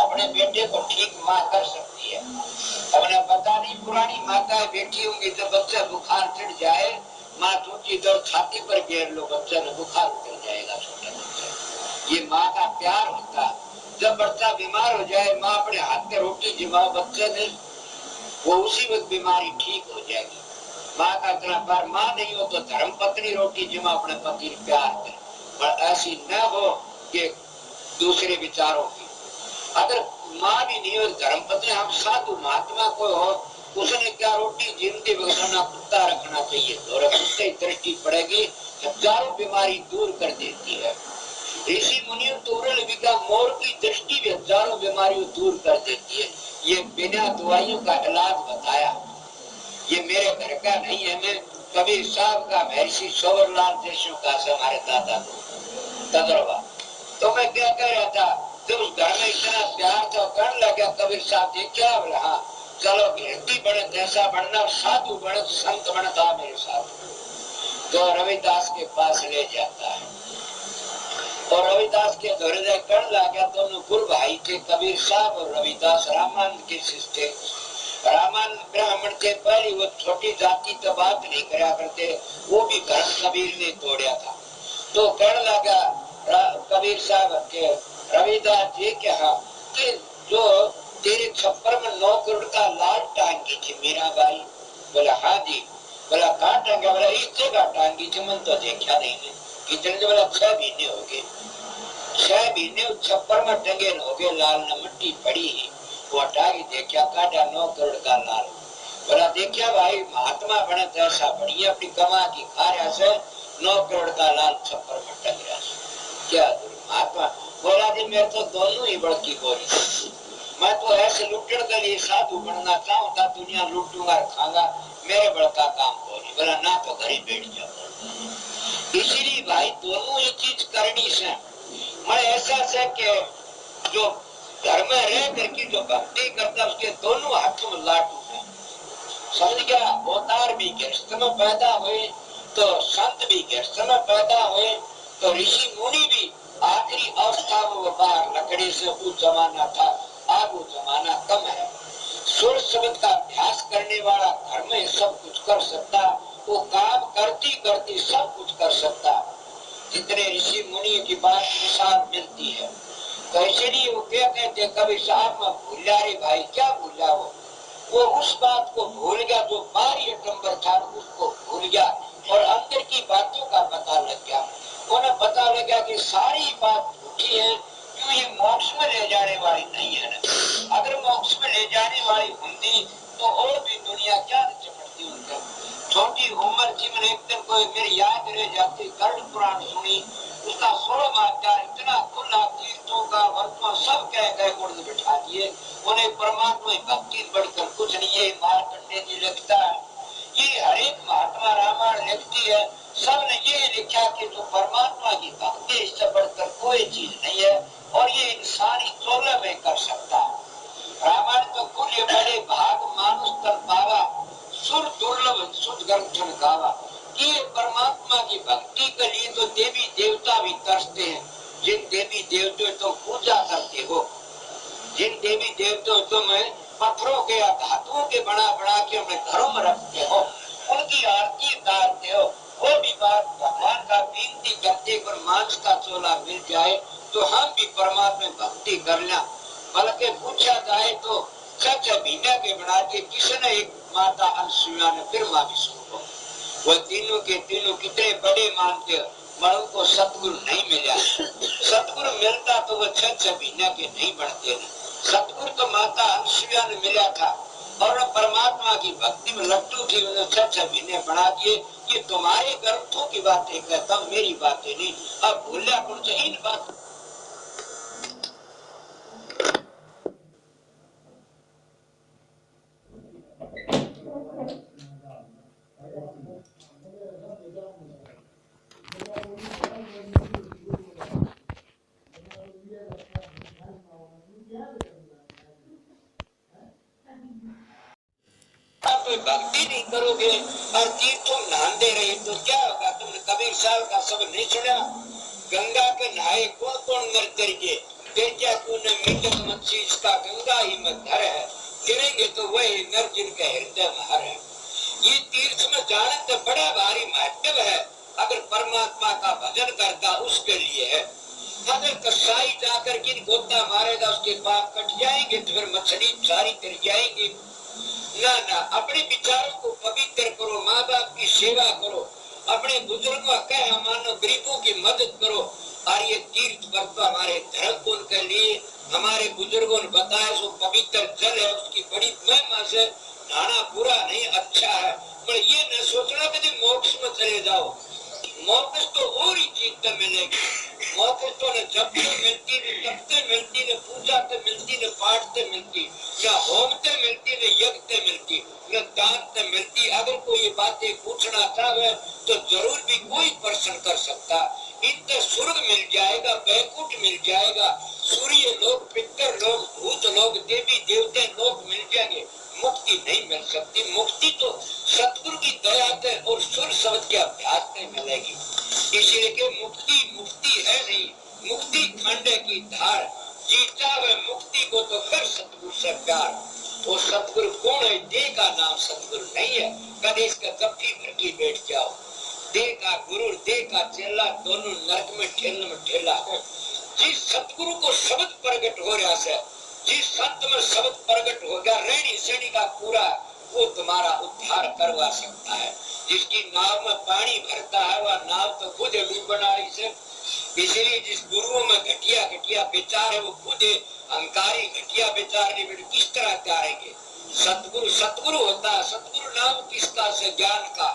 अपने बेटे को ठीक माँ कर सकती है। अपने पता नहीं पुरानी माताएं बैठी होंगी जब बच्चा बुखार चढ़ जाए, माँ दूसरी दौड़ छाती पर घेर लो, बच्चा ने बुखार उतर जाएगा छोटा बच्चा। ये माँ का प्यार होता। जब बच्चा बीमार हो जाए माँ अपने हाथ में रोटी जिमाओ बच्चे ने, वो उसी वक्त बीमारी ठीक हो जाएगी। माँ का इतना प्यार, माँ नहीं हो तो धर्म पत्नी रोटी जिमा अपने पति प्यार करे, पर ऐसी न हो कि दूसरे विचारों की। अगर माँ भी नहीं हो धर्म पत्नी, हम साधु महात्मा को हो, उसने क्या रोटी जिंदगी बगसाना कुत्ता रखना चाहिए, और कुत्ते की दृष्टि पड़ेगी, हजारों बीमारी दूर कर देती है। ऋषि मुनियों तो मोर की दृष्टि भी हजारों बीमारियों दूर कर देती है। ये बिना दवाइयों का इलाज बताया। ये मेरे घर का नहीं है, मैं कबीर साहब का, महर्षि सोवरलाल देशों का हमारे दादा तजर्बा। तो मैं क्या कह रहा था, जब उस घर में इतना प्यार था, करने लगा कबीर साहब जी क्या बोला, हाँ चलो व्यक्ति बने, जैसा बनना साधु बने, संत बने था मेरे साथ। तो रविदास के पास ले जाता है और रविदास के घर करने लगा। दोनों गुरु भाई थे, कबीर साहब और रविदास रामानंद के शिष्य थे। रामानंद ब्राह्मण थे, पहले वो छोटी जाति तो बात नहीं करा करते, वो भी घर कबीर ने तोड़ा था। तो कहने लगा कबीर साहब के रविदास जी के, हाँ कि जो तेरे छप्पर में 9 करोड़ का लाल टांगी थी मेरा भाई। बोला हाँ जी। बोला कहाँ टांगा? बोला इस जगह टांगी थी, मन तो देखा नहीं ने कितने। बोला 6 महीने हो गए, 6 महीने छप्पर में टंगे हो गए, लाल न मिट्टी पड़ी ही, वो हटा के देखा, काटा 9 करोड़ का लाल। बोला देखा भाई महात्मा बने तो ऐसा बढ़िया अपनी कमा की खा रहा से 9 करोड़ का लाल छप्पर में टंग रहा है, क्या महात्मा। बोला जी मेरे तो दोनों ही बड़की बोली, मैं तो ऐसे लुटने के लिए साधु बनना चाहूँ था, दुनिया लूटूंगा खाऊंगा, मेरे बड़का काम बोली। बोला ना तो घर ही बैठ जाओ। इसीलिए भाई दोनों ही चीज करनी से। मैं ऐसा से कि जो घर में रह करके जो भक्ति करता उसके दोनों हाथों में लाट उठे। समझ गया? अवतार भी गृहस्थ में पैदा हुए तो संत भी गृहस्थ में पैदा हुए तो ऋषि मुनि भी आखिरी अवस्था में वो बाहर लकड़ी से वो जमाना था, आज वो जमाना कम है। सुर शब्द का अभ्यास करने वाला घर में सब कुछ कर सकता, वो काम करती करती सब कुछ कर सकता। जितने ऋषि मुनि की बात मिसाल मिलती है तो इसलिए वो क्या कहते कभी साहब में भूलिया रे भाई, क्या भूलिया वो उस बात को भूल गया जो बाहरी नंबर था उसको भूल गया और अंदर की बातों का पता लग गया। उन्हें पता लगा कि सारी बात झूठी है, क्यों ये मोक्ष में ले जाने वाली नहीं है ना। अगर मोक्ष में ले जाने वाली होती तो और भी दुनिया क्या चमटती उनका। छोटी उम्र थी, मैंने एक दिन कोई मेरी याद रह जाती गरुड़ पुराण सुनी, उसका 16वां अध्याय इतना खुला तीर्थों का वर्तमान सब कह गुण बिठा दिए। उन्हें परमात्मा भक्ति बढ़कर कुछ नहीं। ये मार्कंडेय जी लिखता है, ये हर एक महात्मा रामायण लिखती है, सबने ये लिखा कि जो परमात्मा की भक्ति इससे बढ़कर कोई चीज नहीं है और ये इंसानी चोला में कर सकता है। रामायण तो कुल ये बड़े भाग मानुष तन पावा, सुर दुर्लभ सुध ग्रंथन गावा। ये परमात्मा की भक्ति के लिए तो देवी देवता भी तरसते हैं। जिन देवी देवताओं तो पूजा करते हो, जिन देवी देवताओं तो मैं पत्थरों के धातुओं के बना बना के अपने घरों में रखते हो, उनकी आरती उतारते हो, वो भी बात भगवान का विनती करते पर मांस का चोला मिल जाए तो हम भी परमात्मा भक्ति कर लें। बल्कि पूछा जाए तो सच भीना के बना के किसने एक माता अनसुईया ने फिर माँ विष्णु को, वो तीनों के तीनों कितने बड़े मानते हो, मगर उनको सतगुरु नहीं मिला। सतगुरु मिलता तो वो छह महीना के नहीं बढ़ते ना। सतगुरु तो माता अनसुईया ने मिला था और परमात्मा की भक्ति में लट्टू थी, उन्होंने छह महीने बढ़ा दिए। ये तुम्हारे ग्रंथों की बातें कहता हूँ, मेरी बातें नहीं। अब भूलिया कुछ इन बात भक्ति नहीं करोगे और तीर्थों नहाते रहे तो क्या होगा। तुमने कबीर साहब का शब्द नहीं सुना, गंगा के नहाए कौन कौन नर करके क्या तूने मिटक मच्छी इसका गंगा ही मत धर है, गिरेंगे तो वही नर जिनके हृदय में हर है। ये तीर्थ में जाने तो बड़ा भारी महत्व है। अगर परमात्मा का भजन करता उसके लिए है। अगर कसाई जाकर के गोता मारेगा उसके पाप कट जाएंगे तो फिर मछली सारी तर जाएंगे। ना ना, अपने विचारों को पवित्र करो, माँ बाप की सेवा करो, अपने बुजुर्गों का मानो, गरीबों की मदद करो। और ये तीर्थ वर्ग हमारे धर्म कुल के लिए हमारे बुजुर्गों ने बताया सो पवित्र जल है, उसकी बड़ी महिमा से नहाना बुरा नहीं अच्छा है। पर ये न सोचना कि मोक्ष में चले जाओ, मोक्ष तो और ही चीज तो मिलेगी। मोक्ष तो न जब तो मिलती, न तब तो मिलती, न पूजा तो मिलती, न पाठ तो मिलती, न होम तो मिलती, न यज्ञ तो मिलती, न दान तो मिलती। अगर कोई ये बातें पूछना चाहे तो जरूर भी कोई प्रश्न कर सकता। इनसे स्वर्ग मिल जाएगा, बैकुंठ मिल जाएगा, सूर्य लोग, पितर लोग, भूत लोग, देवी देवते लोग मिल जाएंगे। मुक्ति नहीं मिल सकती। मुक्ति तो सतगुरु की दया से और सुर शब्द के अभ्यास से मिलेगी। इसलिए कि मुक्ति मुक्ति है नहीं, मुक्ति खंडे की धार। जीता हुए मुक्ति को तो कर सतगुरु से प्यार। वो सतगुरु कौन है? देह का नाम सतगुरु नहीं है। कभी इसका कभी भर के बैठ जाओ। देह का गुरु, देह का चेला, दोनों नरक में ठेला है। जिस सतगुरु को शब्द प्रकट हो रहा है, जिस संत में शब्द प्रकट हो गया, रेणी श्रेणी का पूरा, वो तुम्हारा उद्धार करवा सकता है। जिसकी नाव में पानी भरता है वह नाव तो खुद डूबना है। इसलिए जिस गुरुओं में घटिया घटिया विचार है वो खुद अहंकारी घटिया विचार नहीं, किस तरह त्यारेंगे। सतगुरु सतगुरु होता है। सतगुरु नाम किसका से? ज्ञान का।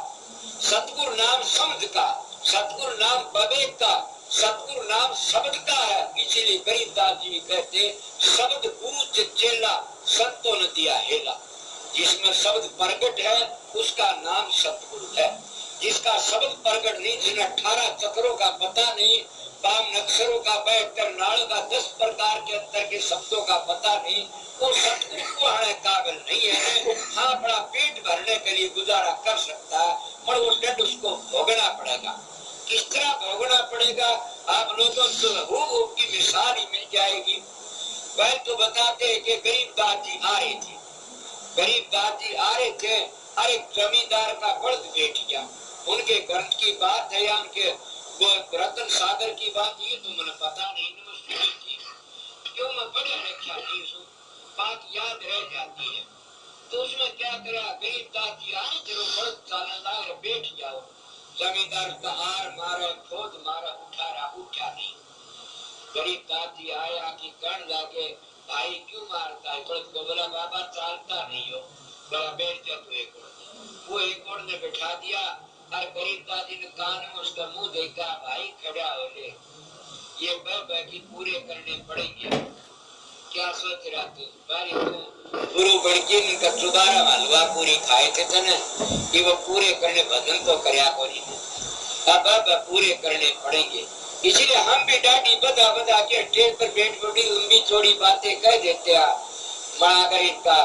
सतगुरु नाम समझ का, सतगुरु नाम विवेक का, सतगुरु नाम शब्द का है। इसीलिए गरीबदास जी कहते शब्द गुरु चेला संतों ने दिया हेला। जिसमें शब्द प्रकट है उसका नाम सतगुरु है। जिसका शब्द प्रकट नहीं, जिन 18 चक्रों का पता नहीं, 52 अक्षरों का, 72 नाड़ों का, 10 प्रकार के अंतर के शब्दों का पता नहीं, वो सतगुरु को आने काबिल नहीं है। हाँ, अपना पेट भरने के लिए गुजारा कर सकता है, पर वो दंड उसको भोगना पड़ेगा। किस तरह भोगना पड़ेगा? आप लोगों को वो की मिसाल ही मिल जाएगी। वह तो बताते हैं कि गरीबदास जी आ रहे थे, गरीबदास जी आ रहे थे, अरे जमींदार का बल्द बैठ गया। उनके ग्रंथ की बात है या उनके रतन सागर की बात, ये तो मुझे पता नहीं, क्यों मैं पढ़ा लिखा नहीं हूँ, बात याद रह जाती है। तो उसमें क्या करा, गरीबदास जी आए, चलो बल्द चालन लाए, बैठ जाओ। जमींदार का हार मारा, खोद मारा, उठा नहीं। गरीबदास जी आया कि कण लागे, भाई क्यों मारता है? को बोला बाबा चालता नहीं हो, बोला बैठ जा तू एक ओर। वो एक ओर ने बैठा दिया और गरीबदास जी ने कान में उसका मुंह देखा, भाई खड़ा हो ले, ये बह की पूरे करने पड़ेंगे। क्या सोच रहा तू? गुरु बड़की इनका चुबारा हलवा पूरी खाए थे तने कि वो पूरे करने भजन तो करया कोनी, अब पूरे करने पड़ेंगे। इसलिए हम भी डाडी बदा बदा के स्टेज पर बैठ बड़ी लंबी चौड़ी बातें कह देते हैं। अगर इनका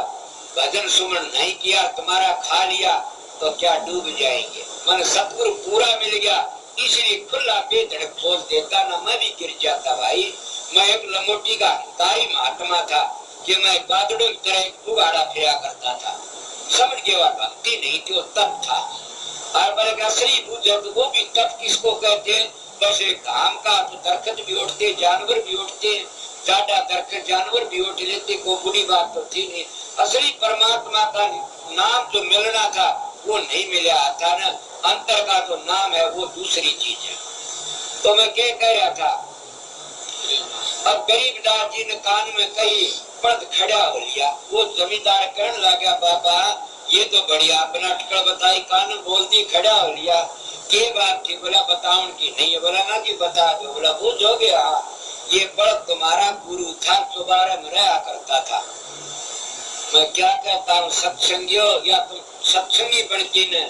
भजन सुमन नहीं किया, तुम्हारा खा लिया तो क्या डूब जाएंगे। मन सतगुरु पूरा मिल गया, इसलिए खुला बेधड़क खोल देता ना, मैं भी गिर जाता। भाई मैं एक लंगोटी का तारी महात्मा था कि मैं बादड़ों की तरह उगाड़ा फिरा करता था। समझ गया, भक्ति नहीं थी, वो तप था। और बोले असली बुझ वो भी तप किसको कहते हैं? बस एक घाम का तो दरख्त भी उठते, जानवर भी उठते, ज्यादा दरख्त जानवर भी उठ लेते, कोई बुरी बात तो थी नहीं। असली परमात्मा का नाम जो मिलना था वो नहीं मिला था ना, अंतर का जो नाम है वो दूसरी चीज है। तो मैं क्या कह रहा था, अब गरीबदास जी ने कान में कही, पर्द खड़ा हो लिया। वो जमींदार कहने लगा, बाबा ये तो बढ़िया, अपना अटकड़ बताई, कान बोल दी, खड़ा हो लिया, के बात थी? बोला बताओ उनकी नहीं है। बोला ना जी बता दो। बोला बुझ हो गया, ये बल्द तुम्हारा गुरु था, दोबारा में रहा करता था। मैं क्या कहता हूँ, सत्संगियों या तुम सत्संगी बन के न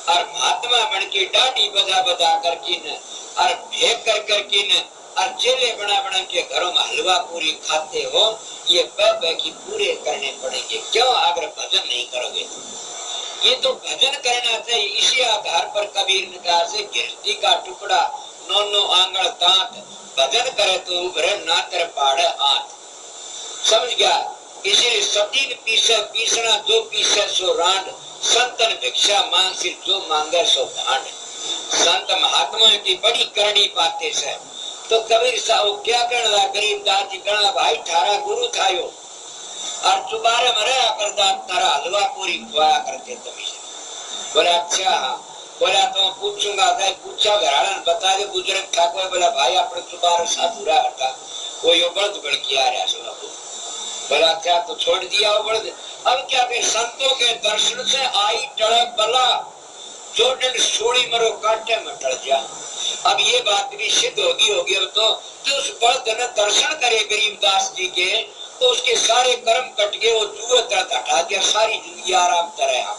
और महात्मा बन के डाडी बजा बजा करके न और भेद कर के न और चेले बना बना के घरों में हलवा पूरी खाते हो, ये बह की पूरे करने पड़ेंगे। क्यों? अगर भजन नहीं करोगे तो। ये तो भजन करना चाहिए। इसी आधार पर कबीर ने कहा से गिरती का टुकड़ा 9 आंगन दांत, भजन करे तो उभरे ना तेरे पाड़े आंत। समझ गया? इसीलिए सतीन पीसे पीसना, जो पीसे सो रांड, संतन भिक्षा मांग सिर जो मांगे सो भांड। संत महात्माओं की बड़ी करनी बातें से। तो कबीर साहब क्या कहना, गरीबदास जी कहना, भाई थारा गुरु थायो और चुबारे में रहा करता, तारा हलवा पूरी खुआया करते तभी से। बोला अच्छा हाँ। बोला तो पूछूंगा, पूछा घराना बता दे बुजुर्ग था कोई? बोला भाई अपने चुबारे साथ हुआ करता, कोई बड़द बड़की आ रहा सुना। बोला क्या तो छोड़ दिया वो बड़द। अब क्या कहे, संतों के दर्शन से आई टड़े बला, जो दिन सोड़ी मरो कांटे में टल जा। अब ये बात भी सिद्ध होगी अब तो कि उस बड़द ने दर्शन करे गरीबदास जी के, तो उसके सारे कर्म कट गए, वो जुए दर्द हटा दिया, सारी जिंदगी आराम तरह।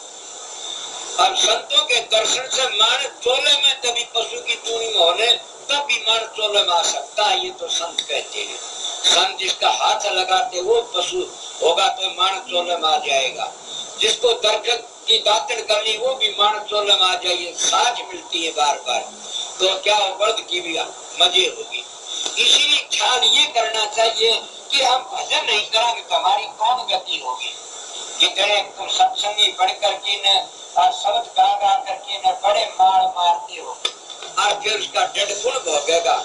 अब संतों के दर्शन से मान चोले में तभी पशु की चूनी में होने तब भी मान चोले में आ सकता है, ये तो संत कहते हैं। संत जिसका हाथ लगाते वो पशु होगा तो मान चोले में आ जाएगा। जिसको दरख्त की दातन करनी वो भी मान चोले में आ जाइए, साझ मिलती है बार बार, तो क्या हो बर्द की भी मजे होगी। इसीलिए ख्याल ये करना चाहिए कि हम भजन नहीं करेंगे तो हमारी कौन गति होगी। जितने तुम सत्संगी पढ़ करके न और शब्द गा गा करके न बड़े मार मारते हो और फिर उसका डेढ़ गुण भोगेगा,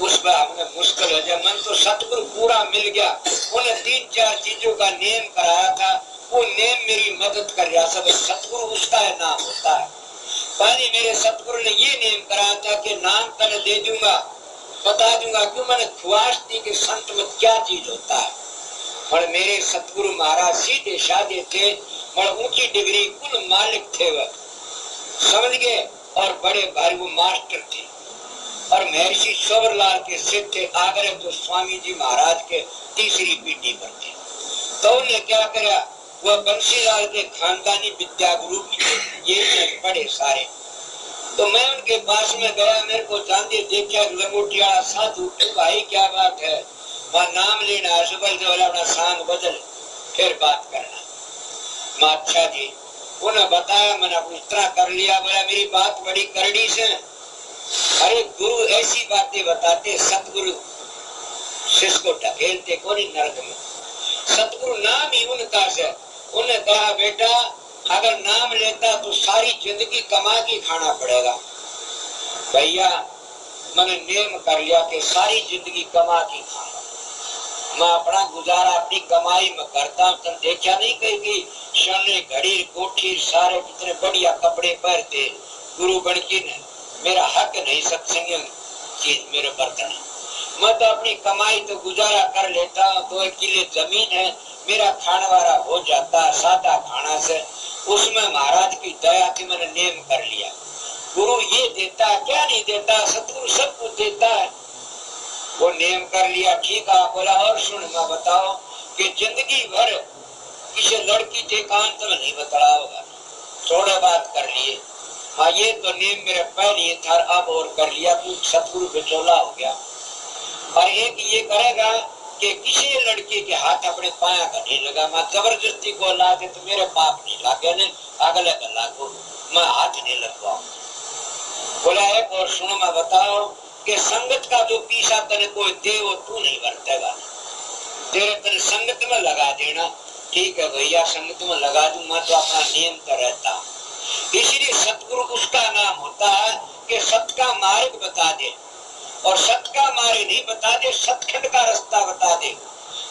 उस पर हमें मुश्किल हो जाए। मन तो सतगुरु पूरा मिल गया, उन्हें 3-4 चीजों का नेम कराया था, वो नेम मेरी मदद कर रहा। सब सतगुरु उसका है नाम होता है। पहले मेरे सतगुरु ने ये नेम कराया था कि नाम तने दे दूंगा, बता दूंगा, क्यों मैंने ख्वाहिश थी कि संत में क्या चीज होता है। और मेरे सतगुरु महाराज सीधे साधे थे, और ऊंची डिग्री कुल मालिक थे वह, समझ गए, और बड़े भारी वो मास्टर थे। और महर्षि सोबरलाल के सिद्ध थे, आगरे तो स्वामी जी महाराज के तीसरी पीढ़ी पर थे। तो उन्हें क्या करा, वह बंसीलाल के खानदानी विद्या गुरु की ये पढ़े सारे। तो मैं उनके पास में गया, मेरे को चांदी देखा लंगोटिया साधु, भाई क्या बात है, वहाँ नाम लेना है, सुबह से बोला अपना सांग बदल फिर बात करना। मैं अच्छा जी, उन्हें बताया, मैंने अपनी तरह कर लिया। बोला मेरी बात बड़ी करड़ी से, अरे गुरु ऐसी बातें बताते, सतगुरु शिष्य को ढकेलते को नहीं नरक में, सतगुरु नाम ही उनका से। उन्हें कहा बेटा अगर नाम लेता तो सारी जिंदगी कमा के खाना पड़ेगा। भैया मैंने नेम कर लिया कि सारी जिंदगी कमा के खाना, मैं अपना गुजारा अपनी कमाई में करता हूँ। तुम देखा नहीं कहीं सोने घड़ी कोठी सारे कितने बढ़िया कपड़े पहनते, गुरु बन के मेरा हक नहीं सत्संग चीज मेरे बर्तन। मैं तो अपनी कमाई तो गुजारा कर लेता हूँ, 2 किले जमीन है, मेरा खाने वाला हो जाता है सादा खाना से, उसमें महाराज की दया थी, मैंने नेम कर लिया। गुरु ये देता है क्या नहीं देता, सतगुरु सब कुछ देता है। वो नेम कर लिया, ठीक है। बोला और सुन, मैं बताओ कि जिंदगी भर किसी लड़की के एकांत में नहीं बताया होगा, थोड़ा बात कर लिए। हाँ ये तो नेम मेरे पहले था, अब और कर लिया, तू सतगुरु बिचौला हो गया। और एक ये करेगा कि किसी लड़के के हाथ अपने पाया का नहीं लगा, मैं जबरदस्ती को ला दे तो मेरे पाप नहीं लागे, नहीं अगले का लागू, मैं हाथ नहीं लगवाऊं। बोला एक और सुनो, मैं बताओ कि संगत का जो पीछा तने कोई दे वो तू नहीं बरतेगा, तेरे तने संगत में लगा देना। ठीक है भैया संगत में लगा दूं, मैं तो अपना नियम कर रहता हूँ। इसलिए सतगुरु उसका नाम होता है कि सत का मार्ग बता दे, और सत का मार्ग नहीं बता दे, सतखंड का रास्ता बता दे,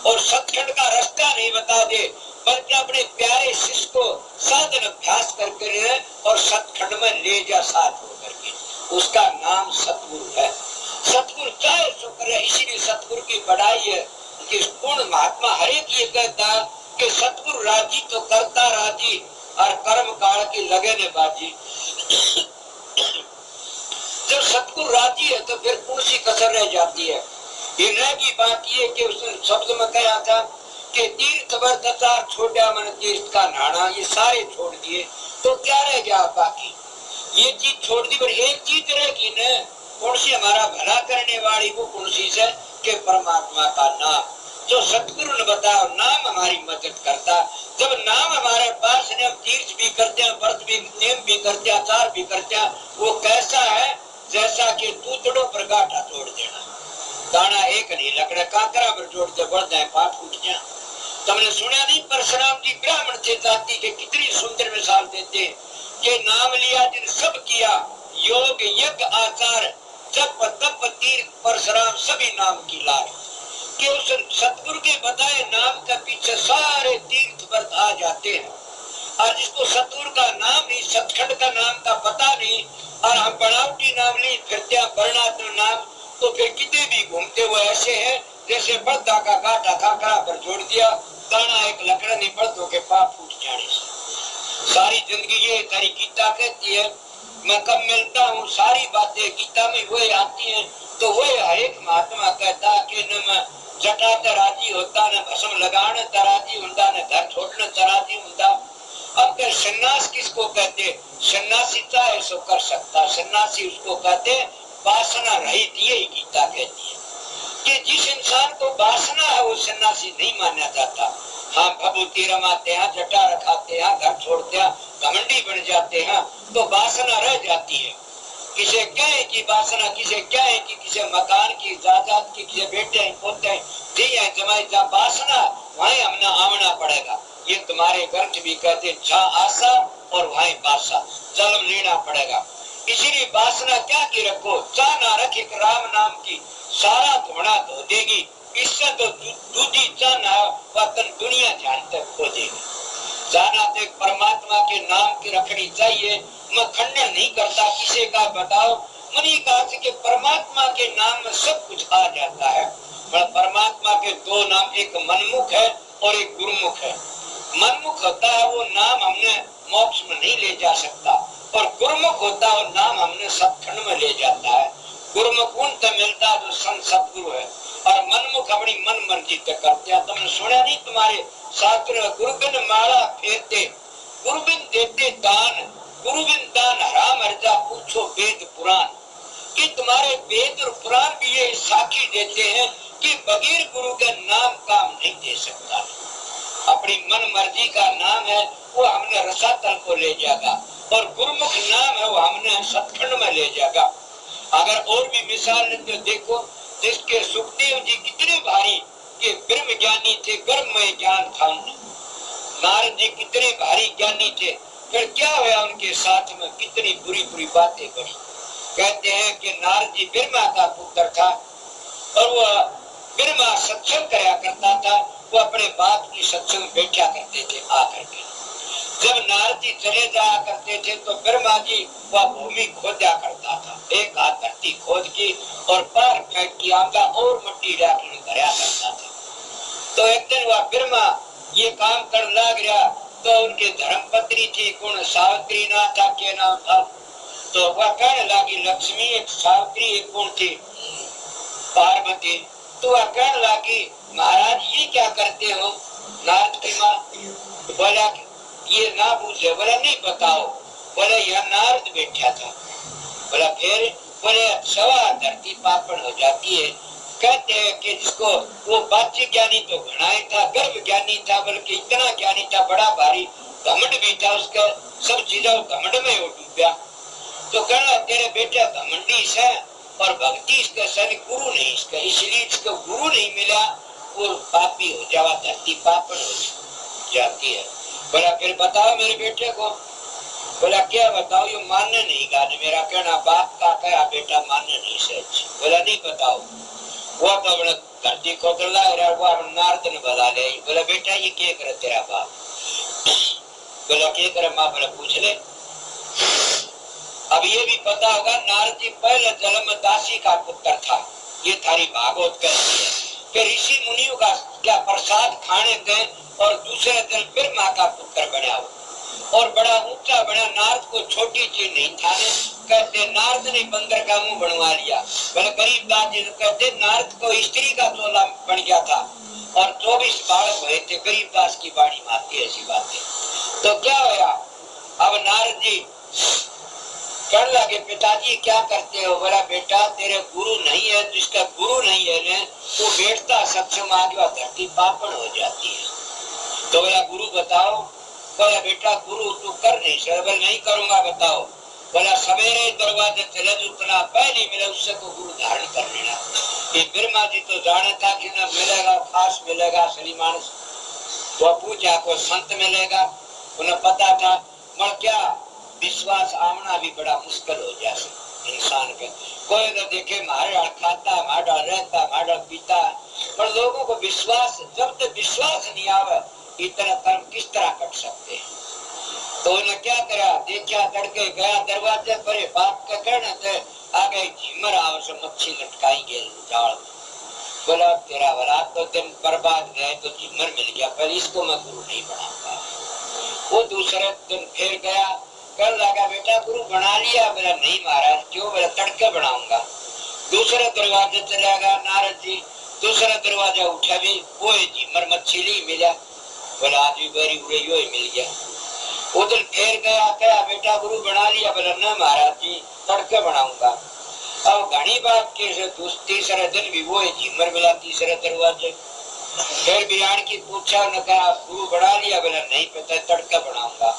और सतखंड का रास्ता नहीं बता दे बल्कि अपने प्यारे शिष्य को साधन अभ्यास करके और सतखंड में ले जा साथ होकर के, उसका नाम सतगुरु है। सतगुरु चाहे शुक्र है, इसीलिए सतगुरु की बड़ाई है कि पूर्ण महात्मा हर एक ये कहता कि सतगुरु राजी तो करता राजी, और कर्म काल की लगे ने बाजी। जब सतगुरु राजी है तो फिर कौन सी कसर रह जाती है। निर्णय की बात ये कि उसने शब्द में कहा था कि तीर्थ वर्ताचार छोड़ा, मन तीर्थ का नाना, ये सारे छोड़ दिए तो क्या रह गया बाकी। ये चीज छोड़ दी, पर एक चीज रहेगी न, कौन सी हमारा भला करने वाली, वो कौन सी है कि परमात्मा का नाम। जो सतगुरु ने बताया नाम हमारी मदद करता। जब नाम हमारे पास है, हम तीर्थ भी करते हैं, व्रत भी, नेम भी करते हैं, आचार भी करते हैं। वो कैसा है जैसा कि दूतड़ों पर गाठा तोड़ देना, दाना एक नहीं लकड़ा कांकरा पर जोड़ते बढ़ जाए पाप उठ जाए। तुमने सुना नहीं परशुराम जी ब्राह्मण थे जाति के, कितनी सुंदर मिसाल देते, ये नाम लिया जिन सब किया, योग यज्ञ आचार जप तप तीर्थ परशुराम सभी नाम की लार। कि उस सतगुरु के बताए नाम के पीछे सारे तीर्थ व्रत आ जाते हैं। और जिसको सतगुरु का नाम नहीं, सतखंड का नाम का पता नहीं, और हम बनावटी नाम ली फिरते हैं वर्णात्म नाम, तो फिर कितने भी घूमते हुए ऐसे हैं जैसे बद्दा का कांटा कांकरा पर जोड़ दिया, दाना एक लकड़ा नहीं पड़तों के पाप फूट जाने से। सारी जिंदगी ये तेरी गीता कहती है, मैं कब मिलता हूँ सारी बातें गीता में वही आती हैं। तो वही हर एक महात्मा कहता कि न मैं जटा तराजी होता, न भस्म लगाने तराजी होता, न घर छोड़ने तराजी होता। अब कर सन्यास किसको कहते, सन्यासी चाहे सो कर सकता, सन्यासी उसको कहते वासना रहित, यही गीता कहती है कि जिस इंसान को वासना है वो सन्यासी नहीं माना जाता। हाँ भभूति रमाते हैं, जटा रखाते हैं, घर छोड़ते हैं, घमंडी बन जाते हैं, तो वासना रह जाती है। किसे कहे की वासना, किसे क्या है कि किसे मकान की, जायदाद की, किसे बेटे पोते जमाई जा वासना, वहीं हमने आना पड़ेगा। ये तुम्हारे ग्रंथ भी कहते जहाँ आशा और वहीं बासा, जन्म लेना पड़ेगा। इसीलिए वासना क्या की रखो, चाह ना रखे राम नाम की, सारा धोना धो देगी। इससे तो दूधी चाह ना वतन दुनिया ध्यान तक खो देगी। जाना तो परमात्मा के नाम की रखनी चाहिए। मैं खंडन नहीं करता किसी का, बताओ मनी कहा कि परमात्मा के नाम में सब कुछ आ जाता है। परमात्मा के 2 नाम, एक मनमुख है और एक गुरुमुख है। मनमुख होता है वो नाम हमने मोक्ष में नहीं ले जा सकता, और गुरुमुख होता है वो नाम हमने सतखंड में ले जाता है। गुरुमुख उन तक मिलता है जो संत सतगुरु है, और मनमुख अपनी मन चित्त करते। तुमने सुना नहीं तुम्हारे शास्त्र में गुरुबिन माला फेरते, गुरुबिन देते दान, गुरुबिन दान हराम हर्जा पूछो वेद पुराण। कि तुम्हारे वेद और पुराण भी ये साक्षी देते हैं कि बगैर गुरु के नाम काम नहीं दे सकता। अपनी मन मर्जी का नाम है वो हमने रसातल को ले जाएगा, और गुरुमुख नाम है वो हमने सतखंड में ले जाएगा। अगर और भी मिसाल तो देखो, जिसके सुखदेव जी कितने भारी के ब्रह्म ज्ञानी थे, गर्भ में ज्ञान था उन्हें। नारद जी कितने भारी ज्ञानी थे, फिर क्या हुआ उनके साथ में, कितनी बुरी बुरी बातें बनी। कहते हैं कि नारद जी ब्रह्मा का पुत्र था, और वह ब्रह्मा सत्संग कराया करता था, वो अपने बाप की सत्संग बैठा करते थे आकर के। जब नारद जी चले जाया करते थे तो ब्रह्मा जी वह भूमि खोदा करता था, एक हाथ धरती खोद की और पैर फेंक की आंगा और मिट्टी डालकर भरा करता था। तो एक दिन वह ब्रह्मा ये काम कर लग गया, तो उनके धर्मपत्नी थी कौन, सावित्री ना था के नाम था। तो वह कहने लगी, लक्ष्मी एक सावित्री एक कौन थी, पार्वती। तो वह कहने लगी, महाराज ये क्या करते हो। नारद की माँ बोला ये ना पूछे, बोला नहीं बताओ। बोले यह नारद बैठा था। बोला फिर, बोले सवा धरती पापड़ हो जाती है। कहते हैं कि जिसको वो बाच्य ज्ञानी तो घना ही था, गर्भ ज्ञानी था, बल्कि इतना ज्ञानी था, बड़ा भारी घमंड भी था उसका, सब चीजों घमंड में हो डूबा। तो कहना तेरे बेटा घमंडी से और भक्ति इसका सन गुरु नहीं इसका, इसलिए इसको गुरु नहीं मिला, वो पापी हो जावा, धरती पापड़ हो जाती है। बोला फिर बताओ मेरे बेटे को। बोला क्या बताओ, ये मानने नहीं गा, मेरा कहना बाप का कहा बेटा मानने नहीं सच। बोला नहीं बताओ। वो तो बड़ा धरती खोद रहा, वो नारद ने बता ले। बोला बेटा ये क्या करे तेरा बाप। बोला क्या करे माँ। बोला पूछ ले। अब ये भी पता होगा नारद जी पहले जन्म दासी का पुत्र था, ये थारी भागवत कहती है। फिर ऋषि मुनियों का क्या प्रसाद खाने गए और दूसरे दिन फिर माँ का पुत्र बना और बड़ा ऊंचा बना। नारद को छोटी चीज नहीं था। कहते नारद ने बंदर का मुंह बनवा लिया। बोले गरीबदास जी कहते नारद को स्त्री का चोला बन गया था और 24 बालक हुए थे। गरीबदास की बाणी मारती ऐसी बातें। तो क्या हुआ, अब नारद जी कहने लगे पिताजी क्या करते हो। बोला बेटा तेरे गुरु नहीं है, जिसका गुरु नहीं है ने तो बैठता सक्षम आ गया, धरती पापड़ हो जाती है। तो बोला गुरु बताओ। बोला बेटा गुरु तू कर नहीं सकता। नहीं करूंगा बताओ। बोला सवेरे दरवाजे चले उतना पहले मिले उससे को गुरु धारण कर लेना। ये ब्रह्मा जी तो जाने था कि न मिलेगा, खास मिलेगा असली मानस, वो पूछा को संत मिलेगा, उन्हें पता था। मगर क्या विश्वास आमना भी बड़ा मुश्किल हो जाए इंसान के। कोई तो देखे मारे खाता, मारा रहता, मारा पीता, पर लोगों को विश्वास, जब तक विश्वास नहीं आवे इतना कर्म किस तरह कर सकते हैं। तो उन्हें क्या करा, देखा तड़के गया दरवाजे पर, बाप का कहना थे आगे झिमर आओ से मच्छी लटकाई गए जाल। बोला तेरा वाला तो दिन बर्बाद गए तो झिमर मिल गया, पर इसको मैं गुरु नहीं बनाऊंगा। वो दूसरे दिन फिर गया, कर लगा बेटा गुरु बना लिया। बोला नहीं महाराज क्यों। बोला तड़के बनाऊंगा। दूसरे दरवाजे चला गया नारद जी, दूसरा दरवाजा उठा भी वो झिमर मछली मिला। बोला आज भी बरी उड़े यो ही मिल गया। उधर फिर गया, कहा बेटा गुरु बना लिया। बोला न महाराज जी तड़के बनाऊंगा। अब घनी बात के तीसरे दिन भी वो झिमर मिला तीसरे दरवाजे। फिर बिरान की पूछा, न कहा गुरु बना लिया। बोला नहीं पता तड़के बनाऊंगा।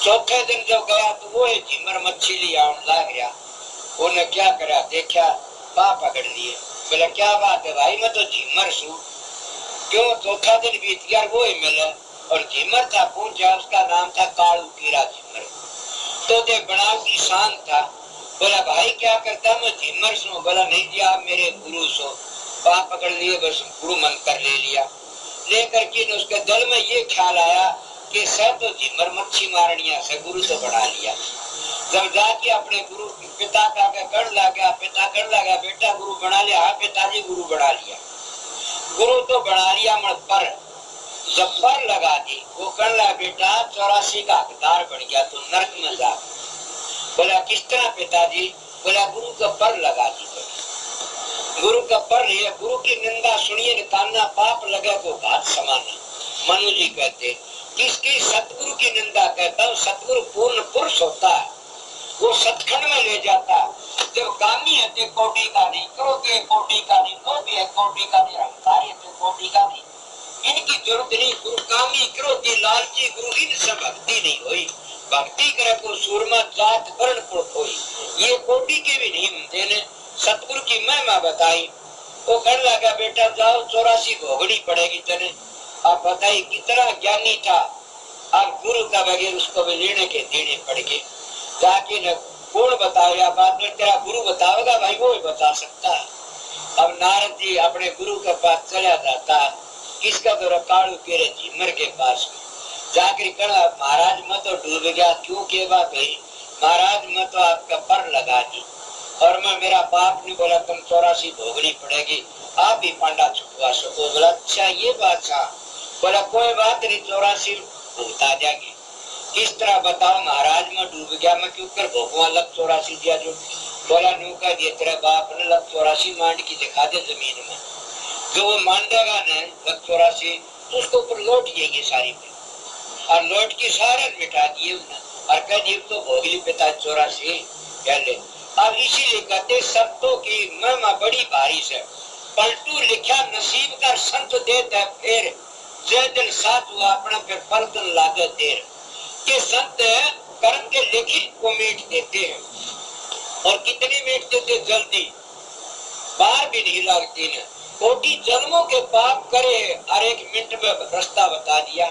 चौथे दिन जब गया तो वो झिमर मछली आने लग गया। उन्हें क्या करा, देखा पा पकड़ लिए। बोला क्या बात है भाई, मैं तो झिमर सू क्यों। चौथा दिन बीत गया वो ही मिला और झिमर था पूछा, उसका नाम था कालू कीरा झिमर। तो दे बनावटी शान था। बोला भाई क्या करता, मैं झिमर सू। बोला नहीं जी आप मेरे गुरु सो। पा पकड़ लिए, बस गुरु मंत्र ले लिया। लेकर के उसके दिल में ये ख्याल आया कि सर तो झिमर मच्छी मारनिया से गुरु तो बना लिया। जब जाके अपने गुरु पिता का कर लगा, पिता कर लगा बेटा गुरु बना लिया। हाँ पिताजी गुरु बना लिया। गुरु तो बना लिया मर पर जब पर लगा दी वो कर लगा बेटा 84 का हकदार बन गया तो नरक में जा। बोला किस तरह पिताजी। बोला गुरु का पर लगा दी। गुरु का पर है, गुरु की निंदा सुनिए ताना पाप लगे को घात समाना। मनु जी कहते किसकी सतगुरु की निंदा कहता हूँ, सतगुरु पूर्ण पुरुष होता है, वो सतखंड में ले जाता है। जब कामी है तो कोटि का नहीं, क्रोधी है कोटि का नहीं, लोभी है कोटि का नहीं, अहंकारी है तो कोटि का नहीं। इनकी जरूरत नहीं। गुरु कामी क्रोधी लालची गुरु इनसे भक्ति नहीं हुई। भक्ति करे को सूरमा जात वर्ण को कोई, ये कोटि के भी नहीं होते ने। सतगुरु की महिमा बताई, वो कहने लगा बेटा जाओ 84 भोगनी पड़ेगी तेने। आप बताइए कितना ज्ञानी था, अब गुरु का बगैर उसको भी लेने के देने पड़ गए। जाके न कौन बताएगा, बाद में तेरा गुरु बताएगा, भाई वो ही बता सकता है। अब नारद जी अपने गुरु के पास चला जाता है, किसका तो कालू केरे झिमर के पास में जाकर कहना महाराज मैं तो डूब गया, क्यों के बात हुई? महाराज मैं तो आपका पर लगा दी और मैं मेरा बाप ने बोला तुम 84 भोगनी पड़ेगी, आप भी पांडा छुपवा सको। बोला अच्छा ये बात था। बोला कोई बात नहीं 84 भुगता जाएगी। किस तरह बताओ महाराज मैं डूब गया, मैं क्यों कर भोगवा लग 84 दिया जो। बोला नू कह दिया तेरे बाप ने लग 84 मांड की दिखा दे जमीन में, जो वो मांडेगा न लग 84 तो उसको ऊपर लौट जाएगी सारी में, और लौट की सारा मिटा दिए और कह दिए तो भोगली पिता 84 पहले। अब इसीलिए कहते संतों की महिमा बड़ी भारी से। पलटू लिखा नसीब कर संत देता फिर, जे दिल साथ हुआ अपना फिर पलटन लागे देर। के संत कर्म के लिखित को मीट देते हैं, और कितने मीट देते जल्दी, बार भी नहीं लगती न। कोटि जन्मों के पाप करे और 1 मिनट में रास्ता बता दिया।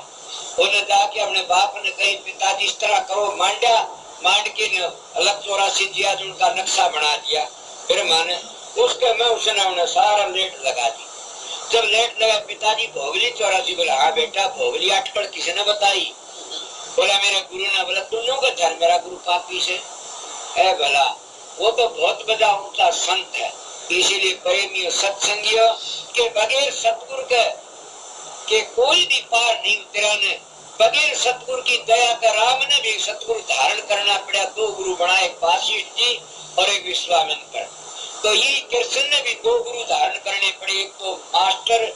उन्हें जाके अपने बाप ने कही पिताजी इस तरह करो, मांडा मांड के अलग 84 दिया जो उनका नक्शा बना दिया। फिर माने उसके में उसने उन्हें सारा लेट लगा दी। जब लेट लगा पिताजी भोगली 84, बोला हाँ बेटा भोगली अटकड़ किसने बताई? बोला मेरे गुरु ने। बोला तुम का धर्म, मेरा गुरु पापी से है भला, वो तो बहुत बड़ा ऊंचा संत है। इसीलिए प्रेमियों सत्संगियों के बगैर सतगुरु के कोई भी पार नहीं उतरा ने। बगैर सतगुरु की दया का राम ने भी सतगुरु धारण करना पड़ा। 2 गुरु बनाए, एक वासिष्ठ जी और एक विश्वामित्र। तो ये कृष्ण ने भी 2 गुरु धारण करने पड़े, एक तो मास्टर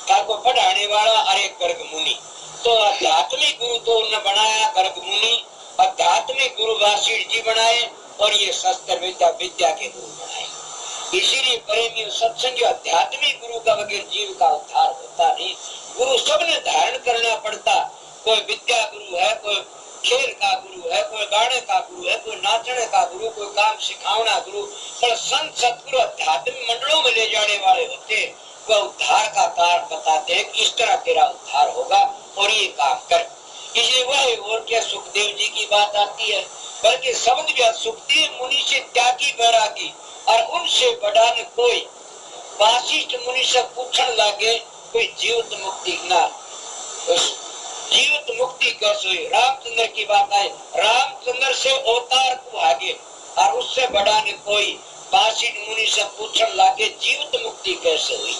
था को पढ़ाने वाला और एक गर्ग मुनि। तो आध्यात्मिक गुरु तो उन्होंने बनाया गर्ग मुनि, आध्यात्मिक गुरु वासिष्ठ जी बनाए, और ये शस्त्र विद्या के गुरु बनाए। इसीलिए प्रेमियों सत्संग आध्यात्मिक गुरु का बगैर जीव का उद्धार होता नहीं। गुरु सबने धारण करना पड़ता। कोई विद्या गुरु है, कोई खेल का गुरु है, कोई गाने का गुरु है, कोई नाचने का गुरु, कोई काम सिखाना गुरु। पर संत सतगुरु आध्यात्मिक मंडलों में ले जाने वाले होते, वह उद्धार का कारण बताते हैं कि इस तरह तेरा उद्धार होगा और ये काम कर। इसलिए वह और क्या सुखदेव जी की बात आती है, बल्कि शब्द भी सुखदेव मुनि से त्यागी बैरागी, और उनसे बड़ा न कोई। वासिष्ठ मुनि से पूछने लगे कोई जीवित मुक्ति ना, जीवित मुक्ति कैसे हुई? रामचंद्र की बात आए, रामचंद्र से अवतार को आगे, और उससे बड़ा न कोई। वासिष्ठ मुनि से पूछने लगे जीवित मुक्ति कैसे हुई?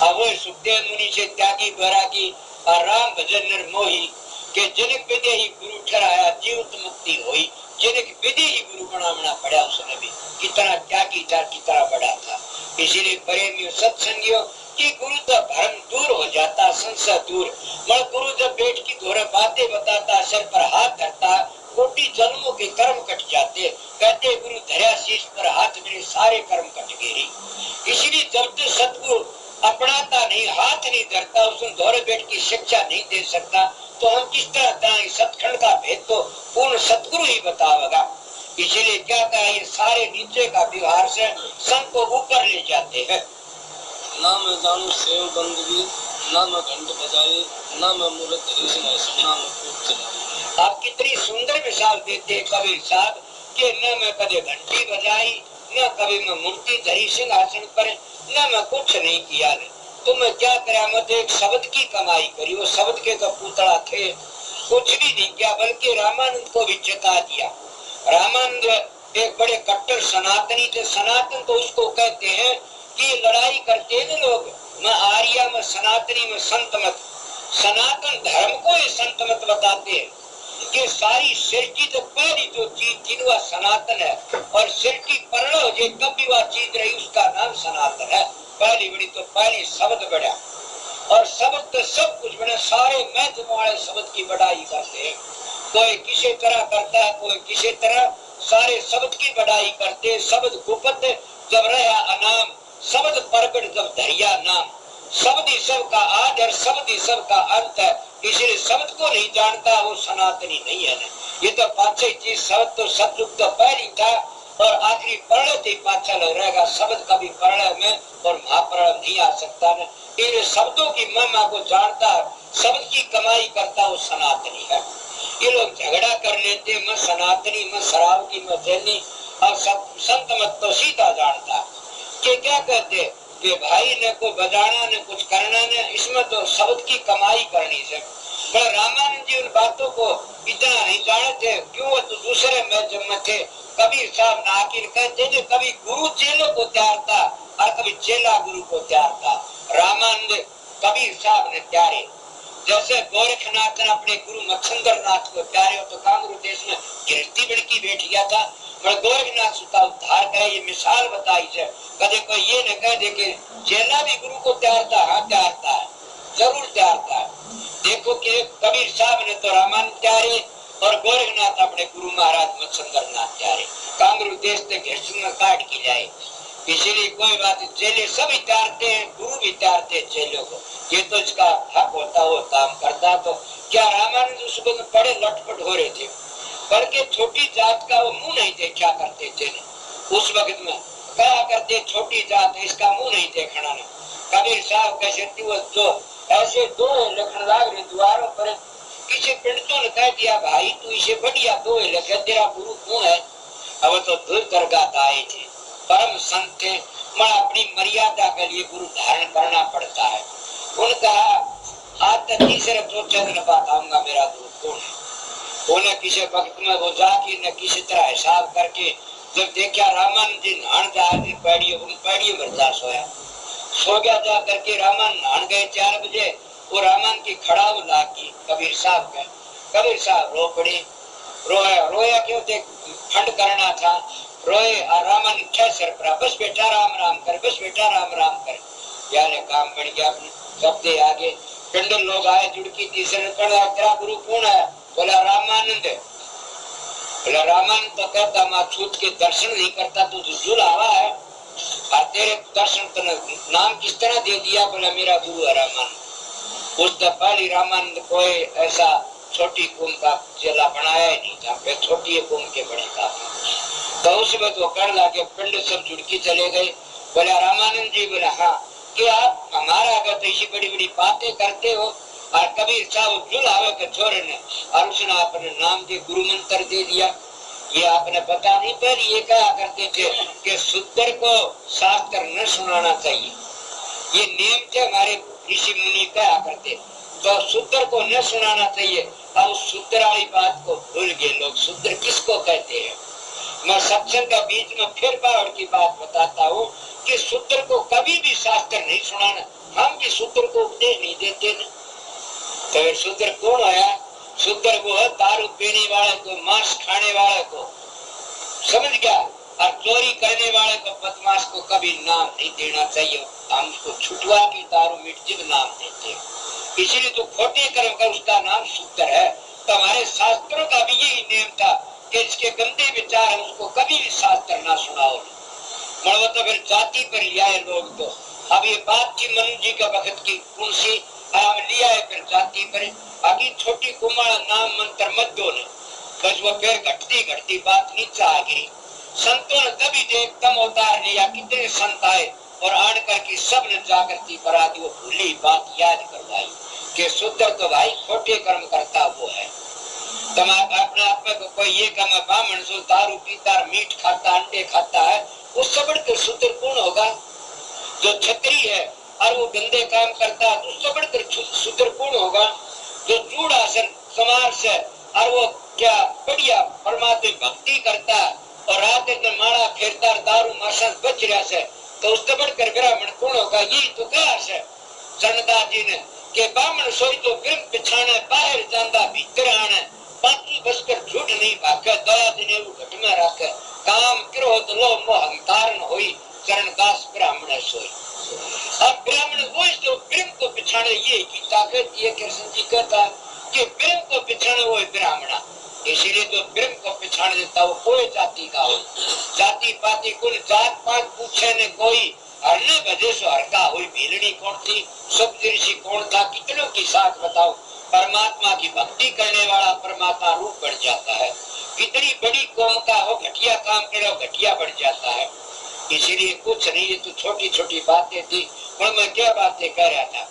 अब वो सुखदेव मुनि से त्यागी बैरागी और राम भजन निर्मोही के जनक विधि ही गुरु ठहराया, जीवित मुक्ति हुई। जनक विधि ही गुरु बनाना पड़ा उसने भी, कितना त्यागी था, कितना बड़ा था। इसीलिए प्रेमियों सत्संगियों कि गुरु तो भ्रम दूर हो जाता, संशय दूर। मैं गुरु जब बैठ की घोर बातें बताता, सिर पर हाथ धरता, कोटि जन्मों के कर्म कट जाते। कहते गुरु धरा शीश पर हाथ, मेरे सारे कर्म कट गए। इसीलिए जब तक सतगुरु अपनाता नहीं, हाथ नहीं धरता, उसने दौरे बैठ की शिक्षा नहीं दे सकता, तो हम किस तरह जाए? सतखंड का भेद तो पूर्ण सतगुरु ही बतावेगा। इसीलिए क्या कहा, ये सारे नीचे का व्यवहार से संत को ऊपर ले जाते हैं। ना मैं जानू सेव बंदगी, ना मैं घंट बजाए, ना मैं मूर्त ना मैं खूब चलाए। आप कितनी सुंदर मिसाल देते हैं कबीर साहब कि न मैं कभी घंटी बजाई, न कभी मैं मूर्ति धरी सिंहासन पर, न मैं कुछ नहीं किया। तो मैं क्या करा? मैं तो एक शब्द की कमाई करी, वो शब्द के तो पुतला थे, कुछ भी नहीं किया। बल्कि रामानंद को भी चेता दिया। रामानंद एक बड़े कट्टर सनातनी थे। सनातन तो उसको कहते हैं कि लड़ाई करते हैं ना लोग, मैं आर्या में सनातनी में संत मत। सनातन धर्म को ही संत मत बताते हैं। कि सारी सृष्टि तो पहली जो चीज थी वह सनातन है, और सृष्टि पर्ण हो जाए तब भी वह चीज रही, उसका नाम सनातन है। पहली बड़ी तो पहली शब्द बढ़ा, और शब्द तो सब कुछ बने, सारे महत्व वाले शब्द की बढ़ाई करते हैं। कोई किसी तरह करता है, कोई किसी तरह, सारे शब्द की बढ़ाई करते। शब्द गुप्त जब रहा अनाम, शब्द प्रगट जब धरिया नाम। शब्द ही सब का आद और शब्द ही सब का अंत है, इसलिए शब्द को नहीं जानता वो सनातनी नहीं है ना। ये तो पांच ही चीज, शब्द तो सतयुग तो पहली था, और आखिरी प्रणय ही पांचा लग रहेगा। शब्द कभी प्रणय में और महाप्रणय नहीं आ सकता ना। इन शब्दों की महिमा को जानता है, शब्द की कमाई करता वो सनातनी है। ये लोग झगड़ा कर लेते, मैं सनातनी, मैं शराब की, मैं जैनी, और संत मत तो सीधा जानता कि क्या कहते कि भाई ने को बजाना ने कुछ करना ने, इसमें तो शब्द की कमाई करनी से। रामानंद जी उन बातों को इतना नहीं जानते, क्यों? तो दूसरे में जब थे कबीर साहब नाकिन कहते थे, कभी गुरु चेलों को त्यारता और कभी चेला गुरु को त्यारता। रामानंद कबीर साहब ने त्यारे, जैसे गोरखनाथ ने अपने गुरु मच्छिंद्र नाथ को त्यारे हो, तो कांगरू देश में गिरती बिड़की बैठ गया था। गोरखनाथ का उद्धार करे, ये मिसाल बताई है। कदे कोई ये न कह दे कि चेला भी गुरु को त्यारता, हाँ त्यारता है, जरूर त्यारता है। देखो कि कबीर साहब ने तो रामानंद त्यारे, और गोरखनाथ अपने गुरु महाराज मच्छिंद्र नाथ त्यारे। कांगरू देश से घिरसुन काट के जाए, इसीलिए कोई बात, चेले सभी त्यारते हैं, गुरु भी त्यारते हैं चेलों को। ये तो इसका हक होता, वो काम करता। तो क्या रामानंद उस वक्त बड़े लटपट हो रहे थे, बल्कि छोटी जात का वो मुंह नहीं देखा करते थे। उस वक्त में कहा करते छोटी जात है, इसका मुंह नहीं देखना ना। कबीर साहब कैसे वो जो ऐसे दो लखनदाग द्वारों पर किसी पंडितों ने कह दिया, भाई तू इसे बढ़िया दो लखे, तेरा गुरु कौन है? अब तो दूर दरगाह आए थे, परम संत थे, मैं अपनी मर्यादा के लिए गुरु धारण करना पड़ता है। उनका आज तक तीसरे चौथे दिन बताऊंगा मेरा गुरु कौन है। उन्हें किसी वक्त में वो जाके न किसी तरह हिसाब करके जब देखा रामानंद जी नहान जा पैड़ी मरजा सोया, सो गया। जा करके रामानंद नहान गए 4 बजे, वो रामानंद की खड़ा लागी कबीर साहब का। कबीर साहब रो पड़े, रोया क्यों? देख खंड करना था, रोए। और रामानंद क्या सर पर, बस बेटा राम राम कर, बस बेटा राम राम कर। यार काम बढ़ गया अपने शब्दे आगे। पिंड लोग आए, जुड़की तीसरे पड़ा, तेरा गुरु कौन है? बोला रामानंद। बोला रामानंद तो कहता मैं छूत के दर्शन नहीं करता, तो जुल आवा है, और तेरे दर्शन तो नाम किस तरह दे दिया? बोला मेरा गुरु है रामानंद। उस पहली रामानंद कोई ऐसा छोटी कुम का चेला बनाया ही नहीं था, फिर छोटी कुम के बड़े काफी। तो उस वक्त वो कर लाके पिंड सब जुड़की चले गए। बोला रामानंद जी, बोला हाँ, कि आप हमारा अगर तो इसी बड़ी बड़ी बातें करते हो, और कबीर साहब जुल आवे के छोरे ने, और उसने अपने नाम के गुरु मंत्र दे दिया। ये आपने पता नहीं, पर ये कहा करते थे कि शूद्र को शास्त्र न सुनाना चाहिए, ये नियम थे हमारे ऋषि मुनि कहा करते, तो शूद्र को न सुनाना चाहिए। और शूद्र वाली बात को भूल गए लोग। शूद्र किसको कहते हैं? मैं सत्संग के बीच में फिर बार की बात बताता हूँ कि शूद्र को कभी भी शास्त्र नहीं सुनाना। हम भी शूद्र को उपदेश नहीं देते न। तो शूद्र कौन आया? शूद्र वो है दारू पीने वाले को, मांस खाने वाले को, समझ गया? और चोरी करने वाले को, बदमाश को कभी नाम नहीं देना चाहिए। हम उसको छुटवा के दारू मीट जिद नाम देते हैं, इसीलिए तो खोटे कर्म कर उसका नाम शूद्र है। तो हमारे शास्त्रों का भी यही नियम था कि इसके गंदे विचार है उसको कभी भी शास्त्र ना सुनाओ। मनो तो फिर जाति पर लिया है लोग। तो अब ये बात थी मनु जी का वक्त की, उनसे हम लिया है फिर जाति पर। अभी छोटी कुमार नाम मंत्र मत दो ने, बस वो फिर घटती बात नीचे आ गिरी। संतों ने तभी देख कम अवतार लिया, कितने संत आए और आड़ करके सब ने जागृति करा दी। वो भूली बात याद करवाई कि शूद्र तो भाई छोटे कर्म करता वो है। तुम्हारा अपने आप में कोई ये काम ब्राह्मण सो दारू पीता, मीट खाता, अंडे खाता है, उससे बढ़कर शूद्र कौन होगा? जो क्षत्रिय है और वो गंदे काम करता है, उससे बढ़कर शूद्र कौन होगा? जो चूड़ासन समाज से और वो क्या बढ़िया परमात्मा भक्ति करता और रात दिन माड़ा फेरता, दारू मांस बच रहा से, तो उससे बढ़कर ब्राह्मण कौन होगा? यही तो कहा है चरणदास जी ने कि ब्राह्मण सोई तो ग्रंथ बिछाने, बाहर जांदा भीतर आने, पाछू बसकर झूठ नहीं भागे, दया दिने वो घट में राखे, काम क्रोध लोभ मोह अहंकार न होई, चरण दास ब्राह्मण सोई। अब ब्राह्मण वो जो प्रेम को पिछाड़े, ये की ताकत ये कृष्ण जी कहता कि प्रेम को पिछाड़े वो ब्राह्मण, इसीलिए जो प्रेम को पिछाड़ देता वो कोई जाति का हो, जाति पाति कुल जात पात पूछे ने कोई, हरने बजे सो हर का हुई। भीलनी कौन थी, सब्जी ऋषि कौन था, कितनों की साथ बताओ। परमात्मा की भक्ति करने वाला परमात्मा रूप बढ़ जाता है। कितनी बड़ी कौम का हो, घटिया काम करो घटिया बढ़ जाता है। इसीलिए कुछ नहीं, ये तो छोटी छोटी बातें थी। और मैं क्या बातें कह रहा था,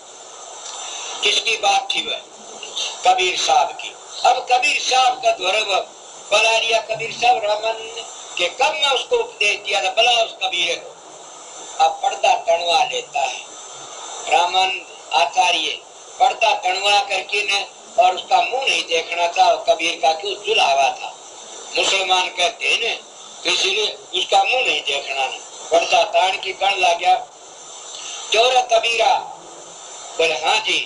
किसकी बात थी वह, कबीर साहब की। अब कबीर साहब का गौरव बला लिया कबीर साहब रामन के, कब मैं उसको उपदेश दिया था, बला उस कबीर को। अब पर्दा तणवा लेता है रामन आचार्य, पर्दा तणवा करके न, और उसका मुंह नहीं देखना था कबीर का, क्यों जुलावा था, मुसलमान कहते हैं न, तो इसीलिए उसका मुंह नहीं देखना न। पर्दा तान की कण लग गया, चोर कबीरा, बोले हाँ जी,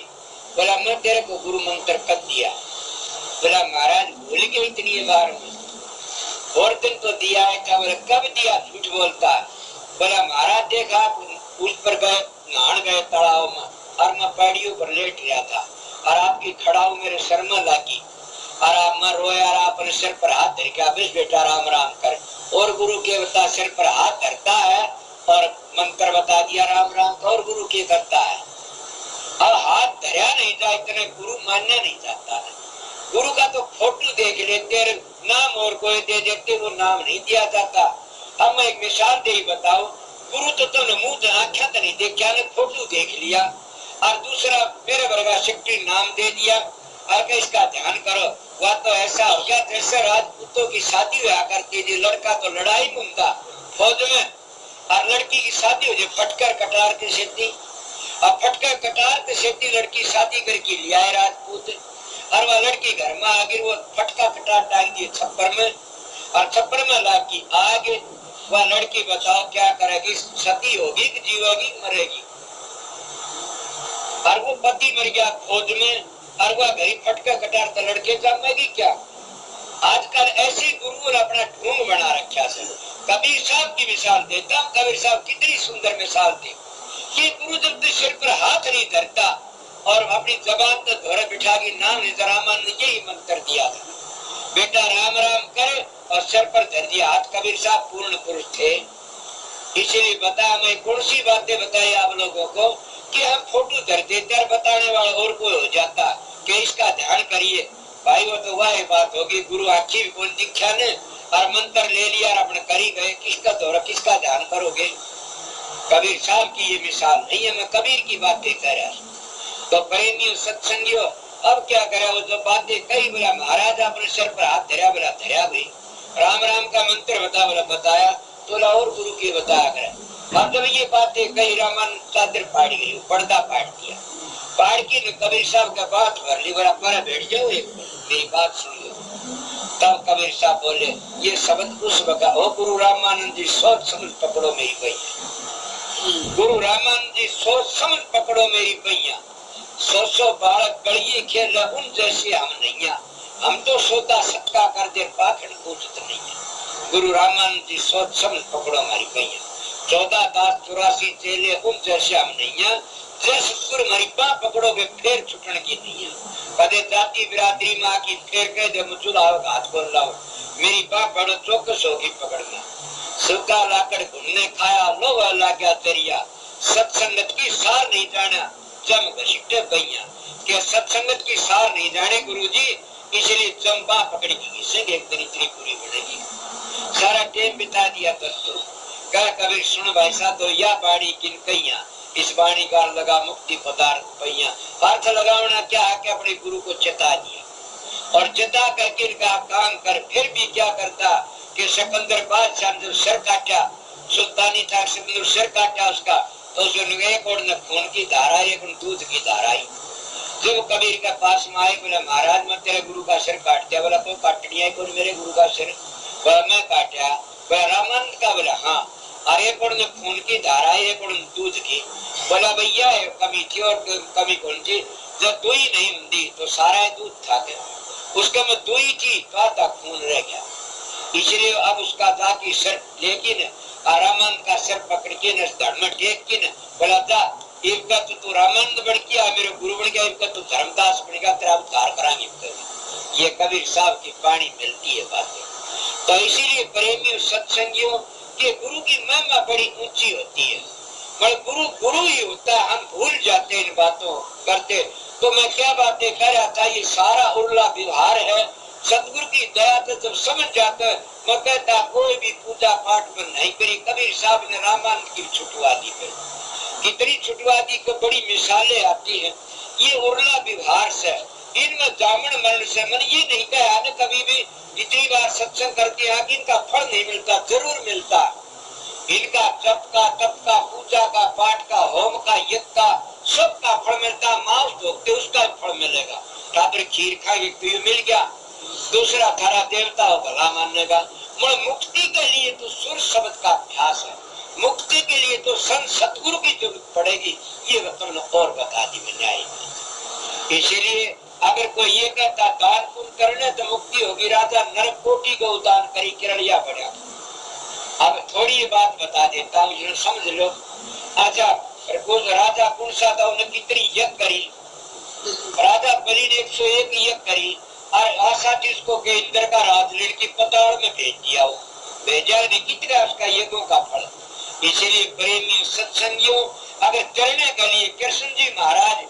बोला मैं तेरे को गुरु मंत्र कब दिया, बोला महाराज भूल गए इतनी बार में, और दिन तो दिया है क्या, बोले कब दिया, झूठ बोलता है। बोला महाराज देखा उस पर गए, नहान गए तालाब में, और मैं पैड़ियों पर लेट गया था, और आपकी खड़ाऊ मेरे सर में लगी, और आप मैं रोया, और अपने सिर पर हाथ धर के बस बेटा राम राम कर, और गुरु के बता सिर पर हाथ धरता है और मंत्र बता दिया राम राम का, और गुरु के करता है। अब हाथ धरा नहीं था, इतने गुरु मानना नहीं चाहता है। गुरु का तो फोटो देख लेते, नाम और कोई दे देते, वो नाम नहीं दिया जाता। अब मैं एक मिसाल दे ही बताऊं, गुरु तो मुंह आख्या तो नहीं देखा, फोटो देख लिया, और दूसरा मेरे वर्गा शक्ति नाम दे दिया, और इसका ध्यान करो। वह तो ऐसा हो गया जैसे राजपूतों की शादी हुआ करती थी, लड़का तो लड़ाई में था फौज में, और लड़की की शादी हो जाए फटकर कटार की सेती, और फटकर कटार की सेती लड़की शादी करके लिया है राजपूत, और वह लड़की घर में आगे वो फटका कटार डाल दिए छप्पर में, और छप्पर में लागी आगे वह लड़की बताओ क्या करेगी, सती होगी कि जीवोगी, मरेगी। और वो पति मर गया फौज में, और वह घरी फटका कटार तो लड़के जमेगी क्या। आजकल ऐसे गुरु ने अपना ढोंग बना रखा है। कबीर साहब की मिसाल देता हूँ, कबीर साहब कितनी सुंदर मिसाल थी। ये गुरु जब तक सिर पर हाथ नहीं धरता और अपनी जबान तो धोरे बिठा के नाम रामन ने यही मंत्र दिया था, बेटा राम राम करे, और सिर पर धर दिया हाथ। कबीर साहब पूर्ण पुरुष थे, इसीलिए बता मैं कौन सी बातें बताई आप लोगों को कि हम फोटो धर देते और बताने वाला और कोई हो जाता कि इसका ध्यान करिए। भाई वो तो वह बात होगी, गुरु आखी भी कौन दीक्षा ने और मंत्र ले लिया और अपने करी गए, किसका दौरा किसका ध्यान करोगे। कबीर साहब की ये मिसाल नहीं है, मैं कबीर की बातें कह रहा हूँ। तो प्रेमियों सत्संगियों, अब क्या करे, वो जो बातें कही, बोला महाराज अपने सर पर हाथ धरा, बोला धरा भाई, राम राम का मंत्र बता, बोला बताया, तो और गुरु के बताया करे। अब जब ये बातें कही, रामन चादर फाड़ गई, पर्दा फाड़ दिया, फाड़ के कबीर साहब का बात भर ली, बोला पर बैठ जाओ एक मेरी बात सुनिए। तब कबीर साहब बोले ये शब्द उस वक्त, ओ गुरु रामानंद जी सोच समझ पकड़ो मेरी भैया, गुरु रामानंद जी सोच समझ पकड़ो मेरी भैया, सौ बालक गलिए खेल उन जैसे हम नहीं, हम तो सोता सत्ता कर दे पाखड़ पूछत नहीं है। गुरु रामानंद जी सोच समझ पकड़ो हमारी भैया, 14 दास 84 चेले उन जैसे हम नहीं है, जैसे गुरु हमारी बाह पकड़ोगे फिर छुटने की नहीं है। कदे जाति बिरादरी माँ की फिर कह दे मुझे आओ हाथ बोल लाओ, मेरी बाह पकड़ो चौकस होगी पकड़ना। सूखा लाकड़ घूमने खाया लो वाला क्या तरिया, सत्संगत की सार नहीं जाना जम घसीटे भैया, क्या सत्संगत की सार नहीं जाने गुरुजी, इसलिए चंपा पकड़ी की एक दिन इतनी पूरी बढ़ेगी। सारा टाइम बिता दिया दोस्तों, कह कबीर सुन भाई साहब, तो या बाड़ी किन कैया, इस बाणी का लगा मुक्ति पदार्थ पैया। अर्थ लगावना क्या है कि अपने गुरु को चेता दिया और चेता करके इनका काम कर। फिर भी क्या करता कि सिकंदर बादशाह ने सिर काटा, सुल्तानी था सिकंदर सिर काटा उसका, तो एक और खून की धारा एक दूध की धारा आई। जब कबीर के पास में आए, बोला महाराज मैं तेरे गुरु का सिर काट दिया। बोला कोई काटनी है कौन मेरे गुरु का सिर? बोला मैं काटा। बोला रामानंद का? बोला हाँ। अरे कौन खून की धारा है, कौन दूध की? बोला भैया कमी थी और कमी कौन थी, जब तू ही नहीं होती तो सारा दूध था क्या? उसका में दो ही चीज का खून रह गया। इसलिए अब उसका जाके सर लेकिन रामानंद का सर पकड़ के न धड़ में टेक के न बोला था एक का तो रामानंद बन गया, मेरे गुरु बन गया, एक का तो धर्मदास बन गया, तेरा उद्धार कराएंगे। ये कबीर साहब की वाणी मिलती है बातें। तो इसीलिए प्रेमी सत्संगियों के गुरु की महिमा बड़ी ऊंची होती है। पर गुरु गुरु ही होता है, हम भूल जाते इन बातों करते। तो मैं क्या बातें कह रहा था, ये सारा उर्ला व्यवहार है। सतगुरु की दया से जब समझ जाता है, मैं कहता कोई भी पूजा पाठ में नहीं करी। कबीर साहब ने रामानंद की छुटवा दी है, कितनी छुटवा दी को बड़ी मिसालें आती हैं। ये उर्ला व्यवहार से इनमें जामन मरण से मन ये नहीं कहा न कभी भी जितनी बार सत्संग करके यहाँ इनका फल नहीं मिलता, जरूर मिलता। इनका जप का, तप का, पूजा का, पाठ का, होम का, यज्ञ का, सबका फल मिलता। मांस भोगते उसका फल मिलेगा। रात्र खीर खाएंगे तो मिल गया, दूसरा थारा देवता हो भला मानेगा। मुक्ति के लिए तो सुर शब्द का अभ्यास है, मुक्ति के लिए तो संत सतगुरु की जरूरत पड़ेगी। ये तुमने और बता दी मैंने आई। इसीलिए अगर कोई ये कहता दान पुण्य करने तो मुक्ति होगी, राजा नरक कोटि को दान करी किरणिया बढ़िया। अब थोड़ी बात बता देता हूँ, समझ लो। अच्छा, राजा कौन सा था, उन्हें कितनी यज्ञ करी। राजा बलि ने 101 यज्ञ करी और आशा जिसको के इंद्र का राज लड़की पताड़ में भेज दिया। वो भेजा नहीं, कितना उसका यज्ञों का फल। इसीलिए प्रेमी सत्संगियों, अगर चलने के लिए कृष्ण जी महाराज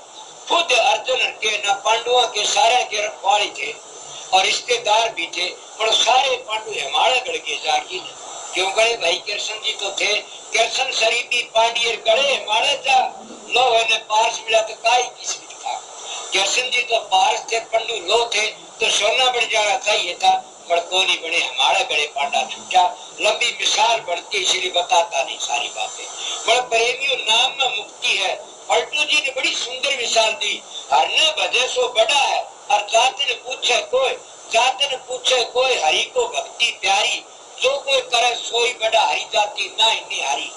खुद अर्जुन के न पांडवों के सारे के रखवाले थे और रिश्तेदार भी थे, और सारे पांडु हिमालय गढ़ के जागी। क्यों गए भाई, कृष्ण जी तो थे। कृष्ण शरीफी पांडियर गढ़े हिमालय जा लो ने पार्स मिला तो काई किसी था। कृष्ण जी तो पार्स थे, पंडु लो थे, तो सोना बढ़ जाना चाहिए था, पर कोई नहीं बने। हमारा गड़े पांडा छुट्टा, लंबी मिसाल बढ़ती, इसलिए बताता नहीं सारी बातें। पर प्रेमियों, नाम में मुक्ति है। पलटू जी ने बड़ी सुंदर मिसाल दी। हरने भजे सो बड़ा है, और जात ने पूछे कोई हरि को भक्ति प्यारी। जो कोई करे सोई बड़ा, हरि जाति ना इन्नी हरी।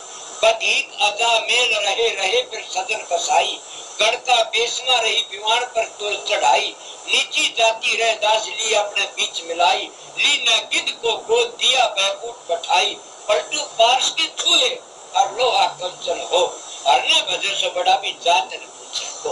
बदीक अजा मेल रहे रहे फिर सजन कसाई। गढ़ता बेसमा रही विमान पर तो चढ़ाई। नीची जाति रह दास ली अपने बीच मिलाई। ली न गिद्ध को गोद दिया बैकुट पठाई। पलटू पार्श के छुए और लोहा कंचन हो। हरने भजे से बड़ा भी जात न पूछे को।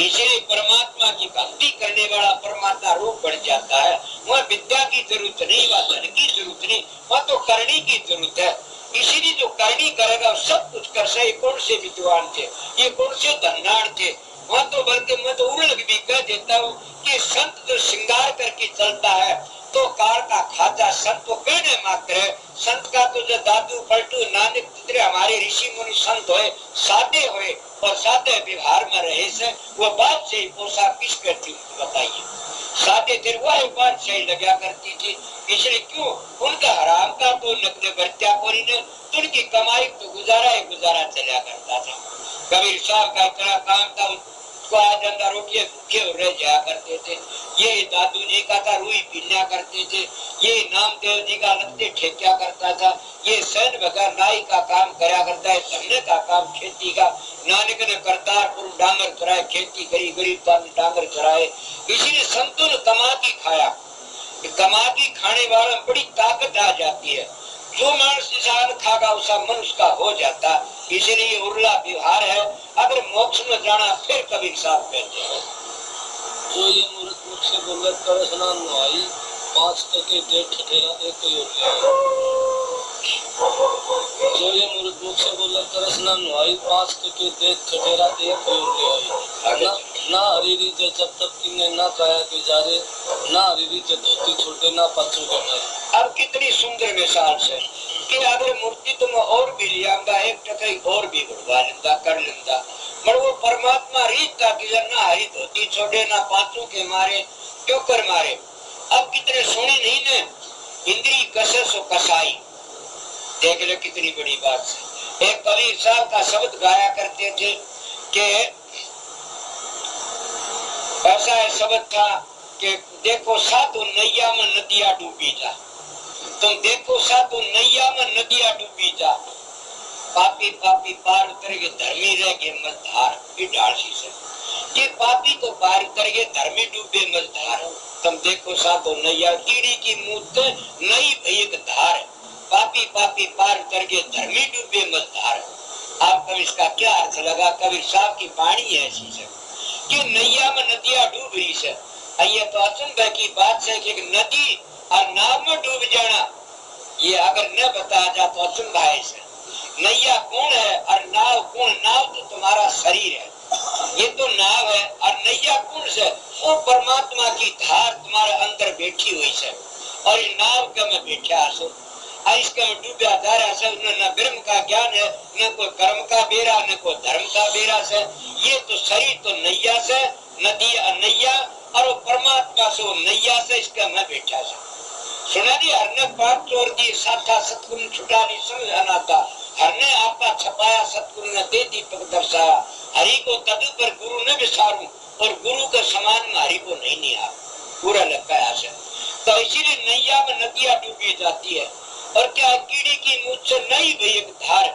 इसलिए परमात्मा की भक्ति करने वाला परमात्मा रूप बढ़ जाता है। वह विद्या की जरूरत नहीं, वह धन की जरूरत नहीं, वह तो करनी की जरूरत है। इसीलिए जो करनी करेगा सब कुछ कर सके। कौन से विद्वान थे, ये कौन से धन्नाड़ थे। वहाँ तो बल्कि मैं तो उल्लेख भी कह देता हूँ कि संत जो श्रृंगार करके चलता है तो कार का खाजा संत तो कहने मात्र है। संत का तो जो दादू पलटू नानक जितने हमारे ऋषि मुनि संत हुए, सादे हुए और सादे व्यवहार में रहे से वो बात से पोसा किस करती बताइए। सादे थे वह बात सही लगा करती थी। इसलिए क्यों उनका हराम का तो नकद बरत्या कोरी ने, तो उनकी कमाई तो गुजारा चला करता था। कबीर साहब का इतना काम था, उसको आज अंदर रोटियां भूखे रह जाया करते थे। ये दादू जी का था, रुई पीना करते थे। ये नामदेव जी का लगते ठेक्या करता था। ये सैन बगैर नाई का काम करा करता है, धरने का काम खेती का। नानक ने करतारपुर डांगर चराए, खेती करी, गरीब डांगर चराए। इसीलिए संतों ने कमाती खाया। कमाती खाने वाला बड़ी ताकत आ जाती है। जो मानस इंसान खागा उसका मन उसका हो जाता। इसलिए उर्ला व्यवहार है। अगर मोक्ष में जाना फिर कबीर साहब कहते हैं, जो ये मूर्ख मुख से बोले कर स्नान नुआई, 5 टके डेढ़ ठठेरा एक कोई हो गया। जो ये मूर्ख मुख से बोले कर स्नान नुआई, 5 टके डेढ़ ठठेरा एक कोई हो गया। ना हरीरी जे जब तक किन्ने ना काया के जारे, ना हरीरी जे धोती छोटे ना पत्थर के। अब कितनी सुंदर मिसाल से कि अगर मूर्ति तुम और भी लियांगा, एक टकई और भी बढ़वा लेंदा कर लेंदा, पर वो परमात्मा रीत का कि ना हरी धोती छोड़े ना पांचों के मारे, क्यों कर मारे। अब कितने सोनी नहीं ने इंद्री कसस कसाई। देख लो कितनी बड़ी बात है। एक कबीर साहब का शब्द गाया करते थे कि ऐसा शब्द था कि देखो साधु नैया में नदिया डूबी जा। तुम देखो साधु नैया में नदिया डूबी जा। पापी पापी पार उतर के धर्मी रह गए मझधार की ढालसी से। ये पापी तो पार उतर गए, धर्मी डूबे मझधार। तुम देखो साधो नैया कीड़ी की मुँह नई एक धार, पापी पापी पार करके धर्मी डूबे मझधार। आप कभी इसका क्या अर्थ लगा? कबीर साहब की वाणी ऐसी है कि नैया में नदियां डूब रही है। ये तो अचंभे की बात है कि एक नदी और नाव में डूब जाना, ये अगर न बताया जाए तो अचंभा है। नैया कौन है और नाव कौन? नाव तो तुम्हारा शरीर है, ये तो नाव है। और नैया कौन से? वो परमात्मा की धार तुम्हारे अंदर बैठी हुई है। और ये नाव का मैं बैठा हूँ, इसका में डूबा जा रहा है। न ब्रह्म का ज्ञान है, न कोई कर्म का बेरा, न कोई धर्म का बेरा से। ये तो शरीर तो नैया से, नदी नैया और वो परमात्मा से, नैया से इसका मैं बैठा है। सुना दी हरने पाप छोड़ दी, साथा सतगुरु छुटा दी समझाना था। हरने आपका छपाया, सतगुरु ने दे दीपक दर्शाया। हरि को तदु पर गुरु न विसारू, और गुरु के समान में हरि को नहीं निहार। पूरा लगता है। तो इसीलिए नैया में नदियां डूबी जाती है। और क्या कीड़ी की मुझ से नई भी एक धार,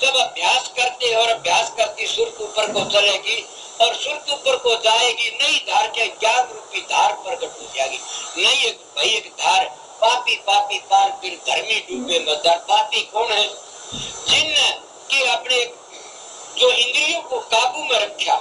जब अभ्यास करते और अभ्यास करती सुर के ऊपर को चलेगी और सुर के ऊपर को जाएगी, नई धार के ज्ञान रूपी धार प्रकट हो जाएगी। नई एक धार, पापी पापी पार फिर धर्मी डूबे मझधार। पापी कौन है? जिन के अपने जो इंद्रियों को काबू में रखा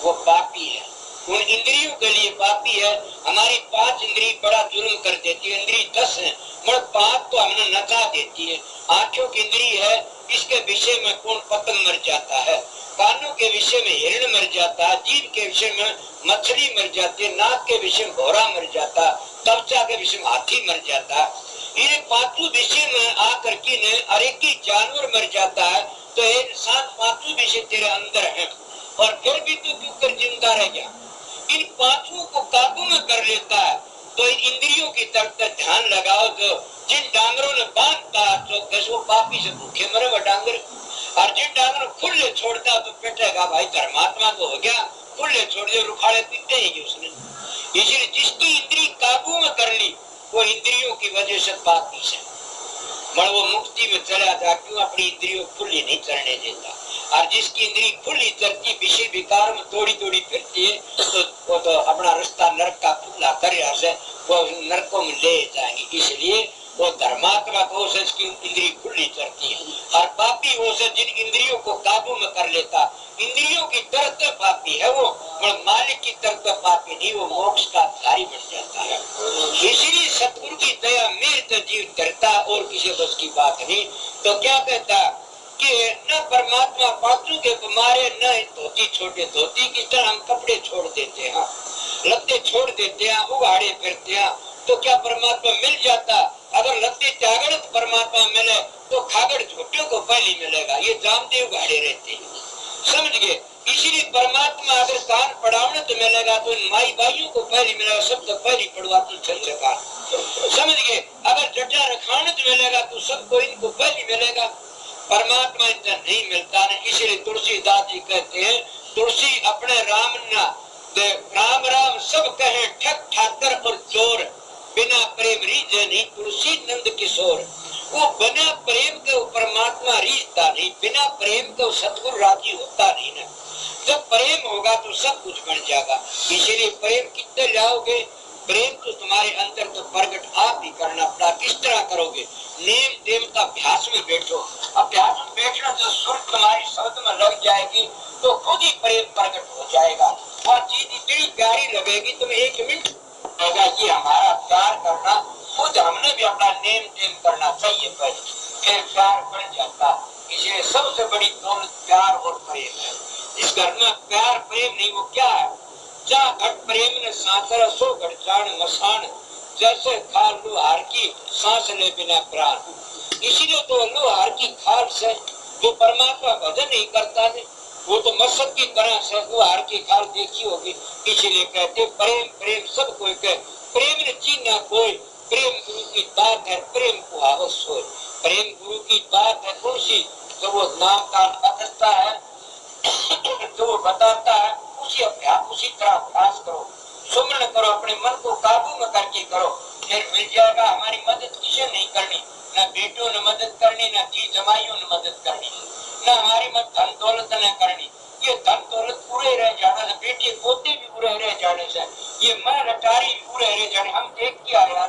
वो पापी है। उन इंद्रियों के लिए पापी है। हमारी 5 इंद्रिय बड़ा जुर्म कर देती है। इंद्रिय 10 है, मगर 5 तो हमने नचा देती है। आंखों की इंद्रिय है, इसके विषय में कौन पतंग मर जाता है। कानों के विषय में हिरण मर जाता है। जीभ के विषय में मछली मर जाती है। नाक के विषय में घोड़ा मर जाता, त्वचा के विषय में हाथी मर जाता। इन 5 विषय में आकर के ने अरेक ही जानवर मर जाता है। तो इंसान 5 विषय तेरे अंदर है और फिर भी तू क्यों कर जिंदा रह गया? इन 5 को काबू में कर लेता है। तो इन इंद्रियों की तरफ ध्यान लगाओ। जो जिन डांगरों ने बांधता तो वो पापी से भूखे मरे वो डांगर। और जिन डांगरों खुले छोड़ता तो पेटेगा भाई धर्मात्मा तो हो गया, खुले छोड़ दे रुखाड़े पीते ही उसने। इसलिए जिसकी इंद्रिय काबू में कर ली वो इंद्रियों की वजह से पापी है, मगर वो मुक्ति में चला जा, क्यों अपनी इंद्रियों खुली नहीं चलने देता। और जिसकी इंद्रिय खुली चलती विषय विकार में थोड़ी थोड़ी फिरती है तो वो तो अपना रास्ता नरक का खुला कर वो नरकों में ले जाएंगे। इसलिए वो धर्मात्मा को उसकी इंद्रिय खुली चलती है। और पापी वो से जिन इंद्रियों को काबू में कर लेता, इंद्रियों की तरफ पापी है वो, मगर मालिक की तरफ पापी नहीं, वो मोक्ष का अधिकारी बन जाता है। इसलिए सतगुरु की दया मेरे जीव करता और किसी बस की बात नहीं। तो क्या कहता कि न परमात्मा पाचू के मारे न धोती छोटे। धोती किस तरह हम कपड़े छोड़ देते हैं, लत्ते छोड़ देते हैं, उगाड़े फिरते हैं, तो क्या परमात्मा मिल जाता? अगर लत्ते त्यागड़ परमात्मा मिले तो खागड़ झूठों को पहले मिलेगा। ये जामदेव उगाड़े रहते हैं, समझ गए। इसीलिए परमात्मा अगर कान पढ़ाने तो मिलेगा तो माई भाइयों को पहले मिलेगा, शब्द पहले पढ़वा तो चल सका, समझ गए। अगर जटा रखाने तो मिलेगा तो सबको इनको पहले मिलेगा। परमात्मा इतना नहीं मिलता है। इसलिए तुलसीदास जी कहते हैं तुलसी अपने राम ना राम राम सब कहे ठग ठाकर और चोर, बिना प्रेम रीझे नहीं तुलसी नंद किशोर। वो बिना प्रेम के परमात्मा रीझता नहीं, बिना प्रेम के सतगुरु राजी होता नहीं ना। जब प्रेम होगा तो सब कुछ बन जाएगा। इसीलिए प्रेम कितने लाओगे? प्रेम तो तुम्हारे अंदर तो प्रकट आप ही करना पड़ा। किस तरह करोगे? नेम देवता अभ्यास में बैठो। अभ्यास में बैठना तो सुर तुम्हारी शब्द में लग जाएगी तो खुद ही प्रेम प्रकट हो जाएगा और चीज इतनी प्यारी लगेगी तुम्हें 1 मिनट लगेगा। ये हमारा प्यार करना, खुद हमने भी अपना नेम देम करना चाहिए पहले, फिर प्यार बन जाता। इसलिए सबसे बड़ी दौलत प्यार और प्रेम है। इस घर में प्यार प्रेम नहीं, वो क्या है? जा घट प्रेम ने सांसरा सो घट चाण मसान, जैसे खाल लोहार की सांस ले बिना प्राण। इसीलिए तो लोहार की खाल से जो परमात्मा भजन नहीं करता है वो तो मसक की तरह से लोहार की खाल देखी होगी। इसीलिए कहते प्रेम प्रेम सब कोई कहे, प्रेम ने चीना कोई, प्रेम गुरु की बात है, प्रेम को आवस हो। प्रेम गुरु की बात है तुलसी, जो वो नाम का बताता है, जो वो बताता है उसी अभ्यास उसी तरह अभ्यास करो, सुमरण करो, अपने मन को काबू में करके करो, फिर मिल जाएगा। हमारी मदद किसे नहीं करनी, न बेटों ने मदद करनी, न जी जमाइयों ने मदद करनी, न हमारी मत धन दौलत न करनी। ये धन दौलत पूरे रह जाने से, बेटे पोते भी पूरे रह जाने से ये मैं रटारी पूरे रे जाने हम देख के आया